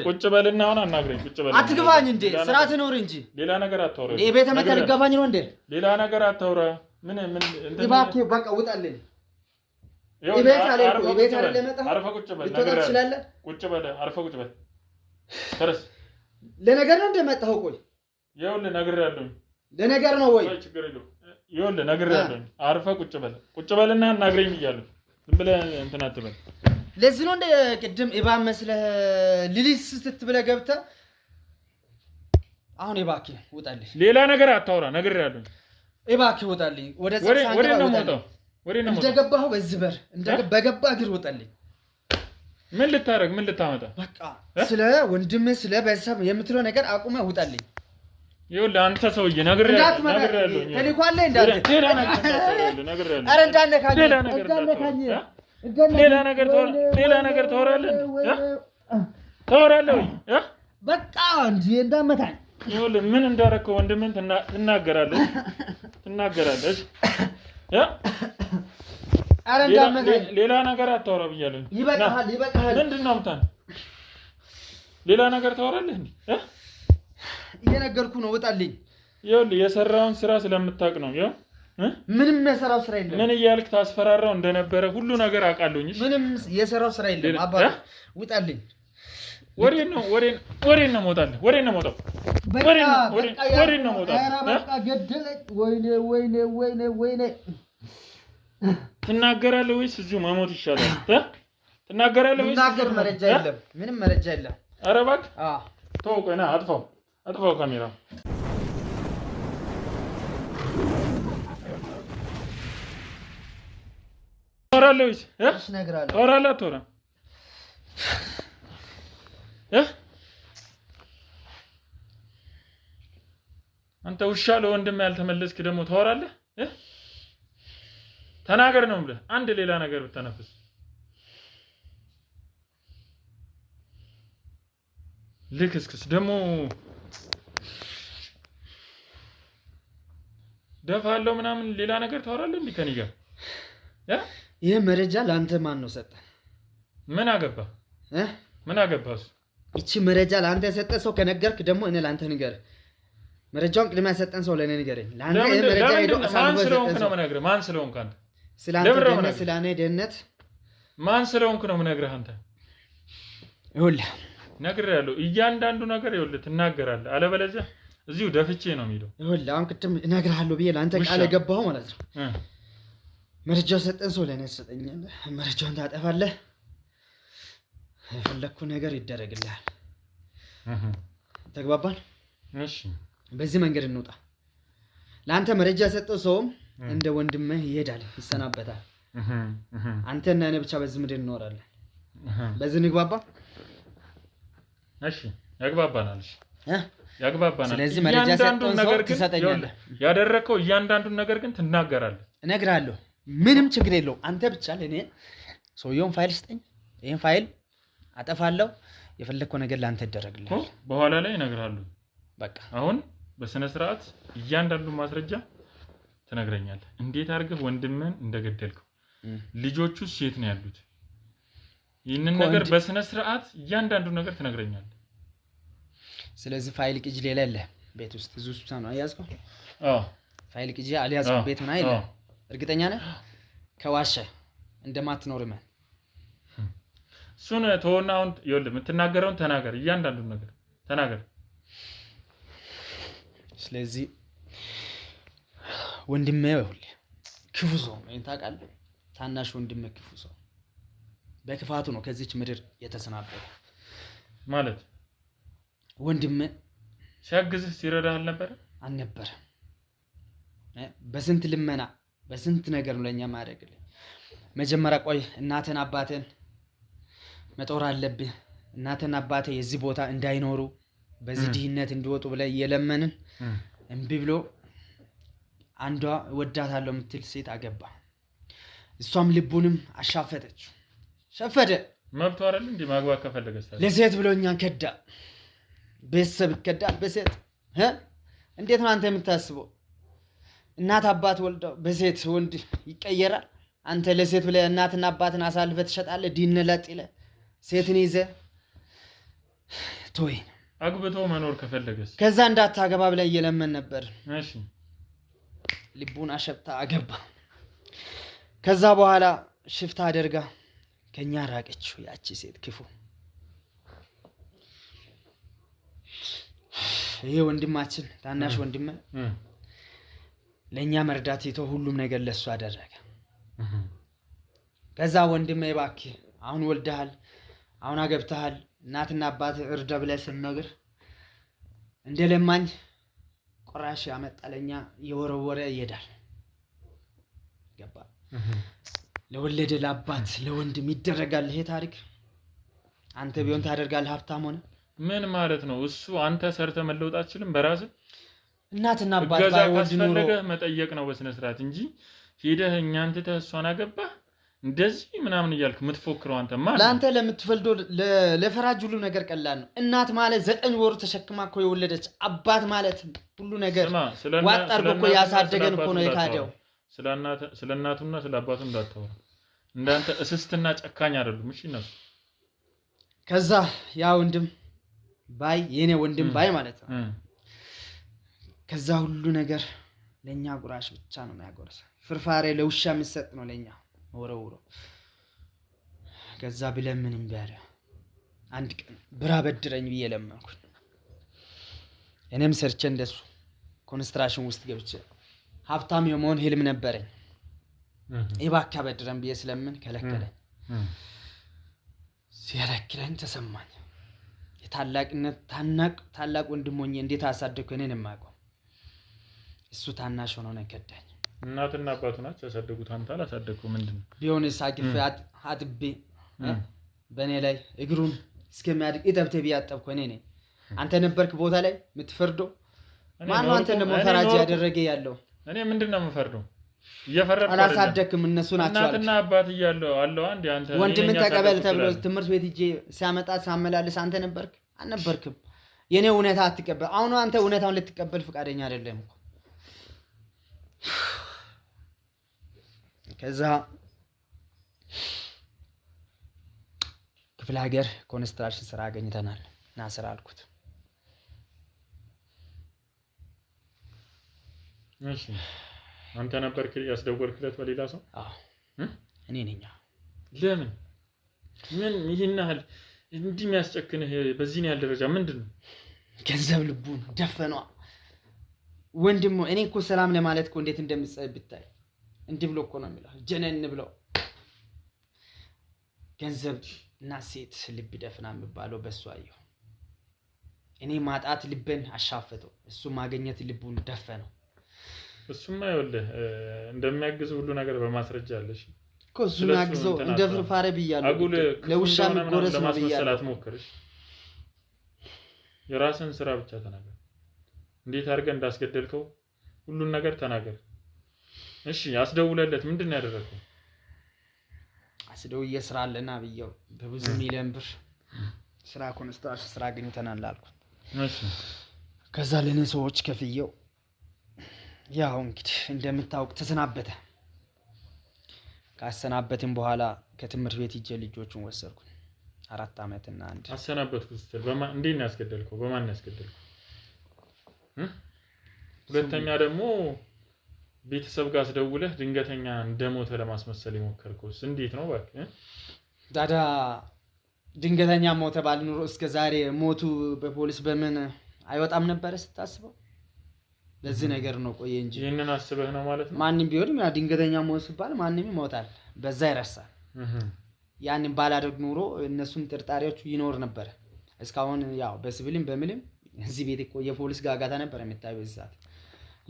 ቁጭ በልና አሁን አናግረኝ። ቁጭ በልና አትግፋኝ እንዴ! ስርዓት ይኖር እንጂ ሌላ ነገር አታውራ። ቤተ መከር ይገባኝ ነው እንዴ? ሌላ ነገር አታውራ። ምን እባክህ በቃ ውጣልኝ። ቤት አይደለም መጣሁ። አርፈህ ቁጭ በል። ቁጭ በል። አርፈህ ቁጭ በል። ተረስ ለነገር ነው እንደመጣሁ። ቆይ ይኸውልህ ነግሬሃለሁ። ለነገር ነው ወይ? ችግር የለውም። ይኸውልህ ነግሬሃለሁ። አርፈህ ቁጭ በል። ቁጭ በልና አናግረኝ ብያለሁ። ዝም ብለህ እንትን አትበል። ለዚህ ነው እንደ ቅድም ኢባን መስለህ ሊሊስ ስትብለህ ገብተህ አሁን እባክህ ውጣልኝ። ሌላ ነገር አታውራ። ነግሬሃለሁ። እባክህ ውጣልኝ። ወደ ነው የምወጣው። እንደገባሁ በዚህ በር በገባ እግር ውጣልኝ። ምን ልታረግ? ምን ልታመጣ? በቃ ስለ ወንድም ስለ ቤተሰብ የምትለው ነገር አቁመህ ውጣልኝ። ይኸውልህ አንተ ሰውዬ ነግሬሃለሁ። ተልኳለህ እንዳትል። ሌላ ነገር ነግሬሃለሁ። ኧረ እንዳነካኝ። ሌላ ነገር ታወራለህ ወይ? በቃ እንጂ እንዳመታኝ። ይኸውልህ ምን እንዳደረግከው ወንድምህን ትናገራለህ። ኧረ እንዳመታኝ። ሌላ ነገር አታወራ ብያለሁ። ይበቃሃል። ምንድን ነው የምታነው? ሌላ ነገር ታወራለህ እንዴ? እየነገርኩህ ነው። ውጣልኝ። ይኸውልህ የሰራውን ስራ ስለምታውቅ ነው። ምንም የሰራው ስራ የለም። ምን እያልክ ታስፈራራው እንደነበረ ሁሉ ነገር አውቃለሁኝ። ምንም የሰራው ስራ የለም። አባቴ ውጣልኝ። ወሬን ነው የምወጣልህ። ወሬን ነው የምወጣው። ኧረ በቃ ገደለኝ። ወይኔ ትናገራለህ ወይስ እዚሁ መሞት ይሻላል? ትናገራለህ ወይስ? መረጃ የለም። ምንም መረጃ የለም። ኧረ እባክህ ተው። ቆይ ና አጥፋው ካሜራ። ታወራለህ ወይስ? ታወራለህ አትወራም? አንተ ውሻ ለወንድም ያልተመለስክ ደግሞ ታወራለህ? ተናገር ነው የምልህ። አንድ ሌላ ነገር ብትነፍስ ልክስክስ ደግሞ ደፋለሁ ምናምን ሌላ ነገር ታወራለህ እንዴ ከኔ ጋር? ይሄ መረጃ ለአንተ ማን ነው ሰጠ? ምን አገባ? እሱ እቺ መረጃ ለአንተ የሰጠ ሰው ከነገርክ ደግሞ እኔ ለአንተ ንገር። መረጃውን ቅድሚያ ሰጠን ሰው ለኔ ንገረኝ። ለአንተ መረጃ ሄዶ ማን ስለሆንክ ነው የምነግርህ? ማን ስለሆንክ አንተ? ስላንተ ደህንነት ስላኔ ደህንነት ማን ስለሆንክ ነው የምነግርህ? አንተ ይኸውልህ ነግሬሃለሁ። እያንዳንዱ ነገር ይኸውልህ ትናገራለህ። አለበለዚያ እዚሁ ደፍቼ ነው የሚለው። ይኸውልህ አሁን ቅድም እነግርሃለሁ ብዬ ለአንተ ቃል የገባኸው ማለት ነው። መረጃው ሰጠን ሰው ለኔ ትሰጠኛለህ፣ መረጃውን ታጠፋለህ፣ የፈለግኩ ነገር ይደረግልሃል። ተግባባን? እሺ በዚህ መንገድ እንውጣ። ለአንተ መረጃ ሰጠው ሰውም እንደ ወንድምህ ይሄዳል፣ ይሰናበታል። አንተና እኔ ብቻ በዚህ ምድር እንኖራለን። በዚህ ንግባባ? እሺ ያግባባናል። እሺ ያግባባናል። ስለዚህ መረጃ ሰጠው ሰው ትሰጠኛለህ። ያደረከው እያንዳንዱን ነገር ግን ትናገራለህ። እነግርሃለሁ፣ ምንም ችግር የለውም። አንተ ብቻ ለኔ ሰውየውን ፋይል ስጠኝ፣ ይሄን ፋይል አጠፋለሁ፣ የፈለግከው ነገር ለአንተ ይደረግልሃል። በኋላ ላይ እነግርሃለሁ። በቃ አሁን በስነ ስርዓት እያንዳንዱ ማስረጃ ትነግረኛለህ። እንዴት አድርገህ ወንድምህን እንደገደልከው፣ ልጆቹስ የት ነው ያሉት? ይህንን ነገር በስነ ስርዓት እያንዳንዱ ነገር ትነግረኛለህ። ስለዚህ ፋይል ቅጂ ሌላ የለ ቤት ውስጥ እዚህ ውስጥ ነው ያዝከው? አዎ ፋይል ቅጂ አልያዝኩም። ቤት ምን አይደለም። እርግጠኛ ነህ? ከዋሸ እንደማትኖር ማን? እሱን ተወና አሁን ይኸውልህ የምትናገረውን ተናገር። እያንዳንዱን ነገር ተናገር። ስለዚህ ወንድሜ ይኸውልህ ክፉ ሰው ነው ታውቃለህ። ታናሽ ወንድሜ ክፉ ሰው በክፋቱ ነው ከዚች ምድር የተሰናበተ ማለት። ወንድሜ ሲያግዝህ ሲረዳህ አልነበረም። በስንት ልመና በስንት ነገር ነው ለኛ ማድረግልኝ። መጀመሪያ ቆይ እናተን አባተን መጦር አለብህ። እናተን አባቴ የዚህ ቦታ እንዳይኖሩ በዚህ ድህነት እንዲወጡ ብለህ እየለመንን እምቢ ብሎ አንዷ ወዳታለሁ የምትል ሴት አገባ። እሷም ልቡንም አሻፈተች። ሸፈደ መብቱ አይደል እንዴ ማግባት ከፈለገስ? ለሴት ብሎኛ ከዳ። ቤተሰብ ይከዳል በሴት እንዴት ነው አንተ የምታስበው? እናት አባት ወልደው በሴት ወንድ ይቀየራል? አንተ ለሴት ብለህ እናትና አባትን አሳልፈህ ትሸጣለህ? ዲን ለጥለ ሴትን ይዘህ ቶይ አግብቶ መኖር ከፈለገስ? ከዛ እንዳታገባ ብለህ እየለመን ነበር። እሺ ልቡን አሸፍታ አገባ። ከዛ በኋላ ሽፍታ አደርጋ ከኛ ራቀችው ያቺ ሴት ክፉ። ይሄ ወንድማችን ታናሽ ወንድም ለኛ መርዳት ይቶ ሁሉም ነገር ለሱ አደረገ። ከዛ ወንድሜ እባክህ አሁን ወልደሃል፣ አሁን አገብተሃል፣ እናትና አባት እርዳ ብለህ ስንነግር እንደ ለማኝ ቆራሽ ያመጣለኛ የወረወረ ይሄዳል። ገባ? ለወለደ ለአባት ለወንድም ይደረጋል ይሄ ታሪክ። አንተ ቢሆን ታደርጋለህ? ሀብታም ሆነ ምን ማለት ነው? እሱ አንተ ሰርተ መለወጥ አትችልም በራስህ? እናትና አባት ባይወድ ኑሮ መጠየቅ ነው በስነ ስርዓት እንጂ ሄደህ እኛን ትተህ እሷን አገባህ እንደዚህ ምናምን እያልክ የምትፎክረው አንተ ማለት ለአንተ ለምትፈልዶ ለፈራጅ ሁሉ ነገር ቀላል ነው። እናት ማለት 9 ወር ተሸክማ እኮ የወለደች፣ አባት ማለት ሁሉ ነገር ዋጥ አድርጎ እኮ ያሳደገን እኮ ነው የካደው። ስለ እናቱና ስለ አባቱ እንዳታወራ። እንዳንተ እስስትና ጨካኝ አይደሉም። እሺ እነሱ ከዛ ያ ወንድም ባይ የኔ ወንድም ባይ ማለት ነው። ከዛ ሁሉ ነገር ለኛ ጉራሽ ብቻ ነው የሚያጎርሰ። ፍርፋሬ ለውሻ የሚሰጥ ነው ለኛ ወረውሮ። ከዛ ብለምንም ቢያለ አንድ ቀን ብራ በድረኝ ብዬ ለመንኩኝ። እኔም ሰርቼ እንደሱ ኮንስትራክሽን ውስጥ ገብቼ ሀብታም የመሆን ህልም ነበረኝ። እባክህ በድረን ብዬ ስለምን ከለከለኝ። ሲያለክለኝ ተሰማኝ። የታላቅነት ታላቅ ወንድም ሆኜ እንዴት አሳደግኩ እኔን የማውቀው እሱ ታናሽ ሆኖ ነው ከዳኝ። እናትና አባቱ ናቸው ያሳደጉት፣ አንተ አላሳደግከው። ምንድነው ቢሆንስ አቅፌ አጥቤ በእኔ ላይ እግሩን እስከሚያድግ እጠብቴ ቢያጠብኩ እኔ ነኝ። አንተ ነበርክ ቦታ ላይ የምትፈርደው። ማነው አንተ ደግሞ ፈራጅ ያደረገ ያለው? እኔ ምንድነው የምፈርደው? እየፈረድኩ አላሳደግክም፣ እነሱ ናቸው አለ። እናትና አባት እያለው አለው አንዴ አንተ ወንድምን ተቀበል ተብሎ ትምህርት ቤት ሂጄ ሲያመጣ ሳመላልስ አንተ ነበርክ? አልነበርክም። የኔ እውነታ አትቀበል። አሁን አንተ እውነታውን ልትቀበል ፈቃደኛ አይደለም እኮ። ከዛ ክፍለ ሀገር ኮንስትራክሽን ስራ አገኝተናል እና ስራ አልኩት። እሺ አንተ ነበርክ ያስደወልክለት በሌላ ሰው? አዎ እኔ ነኝ። ለምን ምን ይሄን ያህል እንዲህ የሚያስጨክንህ በዚህ ነው ያለ ደረጃ ምንድነው? ገንዘብ ልቡን ደፈነዋ። ወንድሙ እኔ እኮ ሰላም ለማለት እኮ እንዴት እንደምጽፍ ብታይ እንዲህ ብሎ እኮ ነው የሚለው ጀነን ብሎ ገንዘብ እና ሴት ልብ ደፍና የሚባለው በሱ አየሁ። እኔ ማጣት ልብን አሻፈተው፣ እሱ ማግኘት ልቡን ደፈነው። እሱማ ይኸውልህ እንደሚያግዝ ሁሉ ነገር በማስረጃ አለሽ እኮ እሱን አግዘው እንደ ፍርፋሬ ብያለሁ። ለውሻ የሚጎረስ ነው ብያለሁ። አትሞክርሽ። የራስን ስራ ብቻ ተናገር። እንዴት አድርገህ እንዳስገደልከው ሁሉን ነገር ተናገር። እሺ አስደውለለት ምንድን ነው ያደረገው? አስደውዬ ስራ አለና ብየው በብዙ ሚሊዮን ብር ስራ ኮንስትራክሽን ስራ አግኝተናል አልኩት። እሺ ከዛ ለኔ ሰዎች ከፍየው ያው እንግዲህ እንደምታውቅ ተሰናበተ። ካሰናበትን በኋላ ከትምህርት ቤት ሂጄ ልጆቹን ወሰድኩ። 4 አመት እና አንድ አሰናበትኩት ስትል በማን እንዴት ነው ያስገደልከው? በማን ነው ያስገደልከው? ሁለተኛ ደግሞ ቤተሰብ ጋር አስደውለህ ድንገተኛ እንደሞተ ለማስመሰል የሞከርከውስ እንዴት ነው እባክህ? ታዲያ ድንገተኛ ሞተ ባል ኑሮ እስከ ዛሬ ሞቱ በፖሊስ በምን አይወጣም ነበር ስታስበው? ለዚህ ነገር ነው ቆየ እንጂ ይሄንን አስበህ ነው ማለት ነው። ማንንም ቢሆን ያ ድንገተኛ ሞት ሲባል ማንንም ይሞታል፣ በዛ ይረሳል። ያንን ባላደርግ ኑሮ እነሱም ጥርጣሬዎቹ ይኖር ነበር። እስካሁን ያው በሲቪልም በምንም እዚህ ቤት እኮ የፖሊስ ጋጋታ ነበር የምታየው በዛት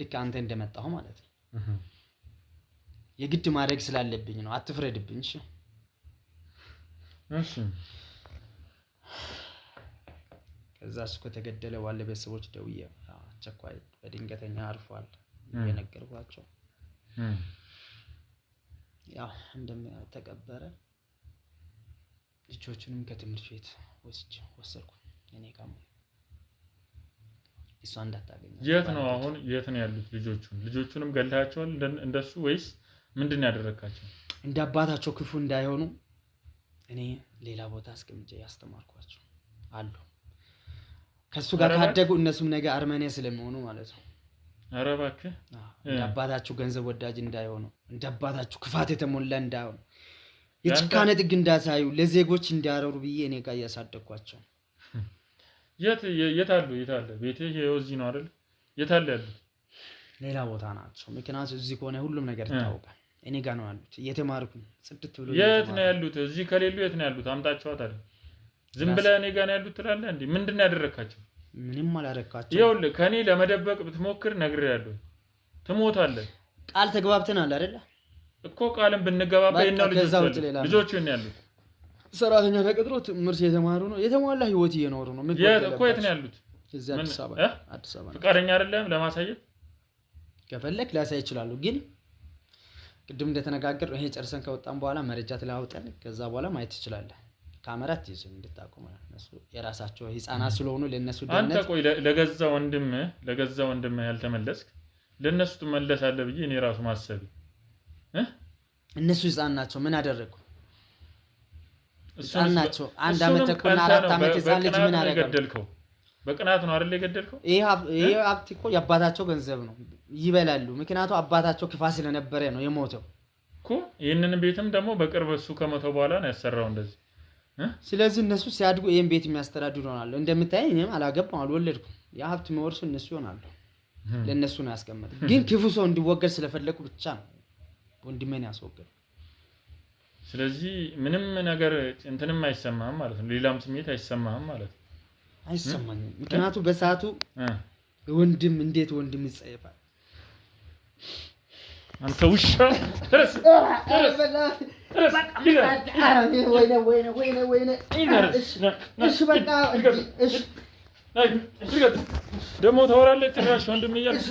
ልክ አንተ እንደመጣው ማለት ነው። የግድ ማድረግ ስላለብኝ ነው፣ አትፍረድብኝ። እሺ እሺ። ከዛ እሱ ከተገደለ ዋለ ቤተሰቦች ደውዬ አስቸኳይ በድንገተኛ አርፏል የነገርኳቸው። ያው እንደተቀበረ ልጆቹንም ከትምህርት ቤት ወሰድኩ እኔ ጋር እሷ እንዳታገኝ። የት ነው አሁን የት ነው ያሉት ልጆቹንም ገላቸዋል እንደሱ ወይስ ምንድነው ያደረካቸው? እንደ አባታቸው ክፉ እንዳይሆኑ እኔ ሌላ ቦታ አስቀምጬ ያስተማርኳቸው አሉ። ከሱ ጋር ካደጉ እነሱም ነገ አርመኔ ስለሚሆኑ ማለት ነው። ኧረ እባክህ እንደ አባታቸው ገንዘብ ወዳጅ እንዳይሆኑ፣ እንደ አባታቸው ክፋት የተሞላ እንዳይሆኑ፣ የጭካኔ ጥግ እንዳሳዩ፣ ለዜጎች እንዲያረሩ ብዬ እኔ ጋር እያሳደግኳቸው። የት አሉ? ቤትህ እዚህ ነው አይደል? የት አለ ያሉት? ሌላ ቦታ ናቸው። ምክንያቱም እዚህ ከሆነ ሁሉም ነገር ይታወቃል። እኔ ጋር ነው ያሉት እየተማርኩ ጽድት ብሎ። የት ነው ያሉት? እዚህ ከሌሉ የት ነው ያሉት? አምጣቸው አይደል? ዝም ብለህ እኔ ጋር ነው ያሉት ትላለህ እንዴ? ምንድነው ያደረካቸው? ምንም አላረካቸው። ይኸውልህ ከኔ ለመደበቅ ብትሞክር ነግሬሃለሁ፣ ትሞታለህ። ቃል ተግባብተናል አይደል? እኮ ቃልን ብንገባባ የናው ልጆቹ ነው ያሉት። ሰራተኛ ተቀጥሮ ትምህርት የተማሩ ነው፣ የተሟላ ህይወት እየኖሩ ነው። እኮ የት ነው ያሉት? እዚህ አዲስ አበባ። ፍቃደኛ አይደለም ለማሳየት? ከፈለክ ላሳይ ይችላሉ፣ ግን ቅድም እንደተነጋገር ይሄ ጨርሰን ከወጣን በኋላ መረጃ ተላውጠን ከዛ በኋላ ማየት ትችላለህ። ካሜራ ትይዙን እንድታቆም እነሱ የራሳቸው ህፃናት ስለሆኑ ለነሱ ደህንነት። አንተ ቆይ ለገዛ ወንድም ያልተመለስክ ለነሱ ትመለሳለህ ብዬ እኔ ራሱ ማሰብ እነሱ ህፃን ናቸው። ምን አደረጉ? ህፃን ናቸው። 1 አመት ተኩልና 4 አመት ህፃን ልጅ ምን አደረገው? በቅናት ነው አይደል የገደልከው? ይሄ ሀብት እኮ የአባታቸው ገንዘብ ነው፣ ይበላሉ። ምክንያቱም አባታቸው ክፋት ስለነበረ ነው የሞተው እኮ። ይሄንን ቤትም ደግሞ በቅርብ እሱ ከሞተው በኋላ ነው ያሰራው እንደዚህ። ስለዚህ እነሱ ሲያድጉ ይሄን ቤት የሚያስተዳድሩ ይሆናሉ። እንደምታይ እኔም አላገባም አልወለድኩም። ያ ሀብት የሚወርሱ እነሱ ይሆናሉ። ለነሱ ነው ያስቀመጠው። ግን ክፉ ሰው እንዲወገድ ስለፈለኩ ብቻ ነው ወንድሜን ያስወገደው። ስለዚህ ምንም ነገር እንትንም አይሰማህም ማለት ነው። ሌላም ስሜት አይሰማህም ማለት ነው። አይሰማኝም። ምክንያቱም በሰዓቱ ወንድም እንዴት ወንድም ይጸየፋል? አንተ ውሻ ተረስ ደግሞ ታወራለህ ጭራሽ ወንድም እያልክ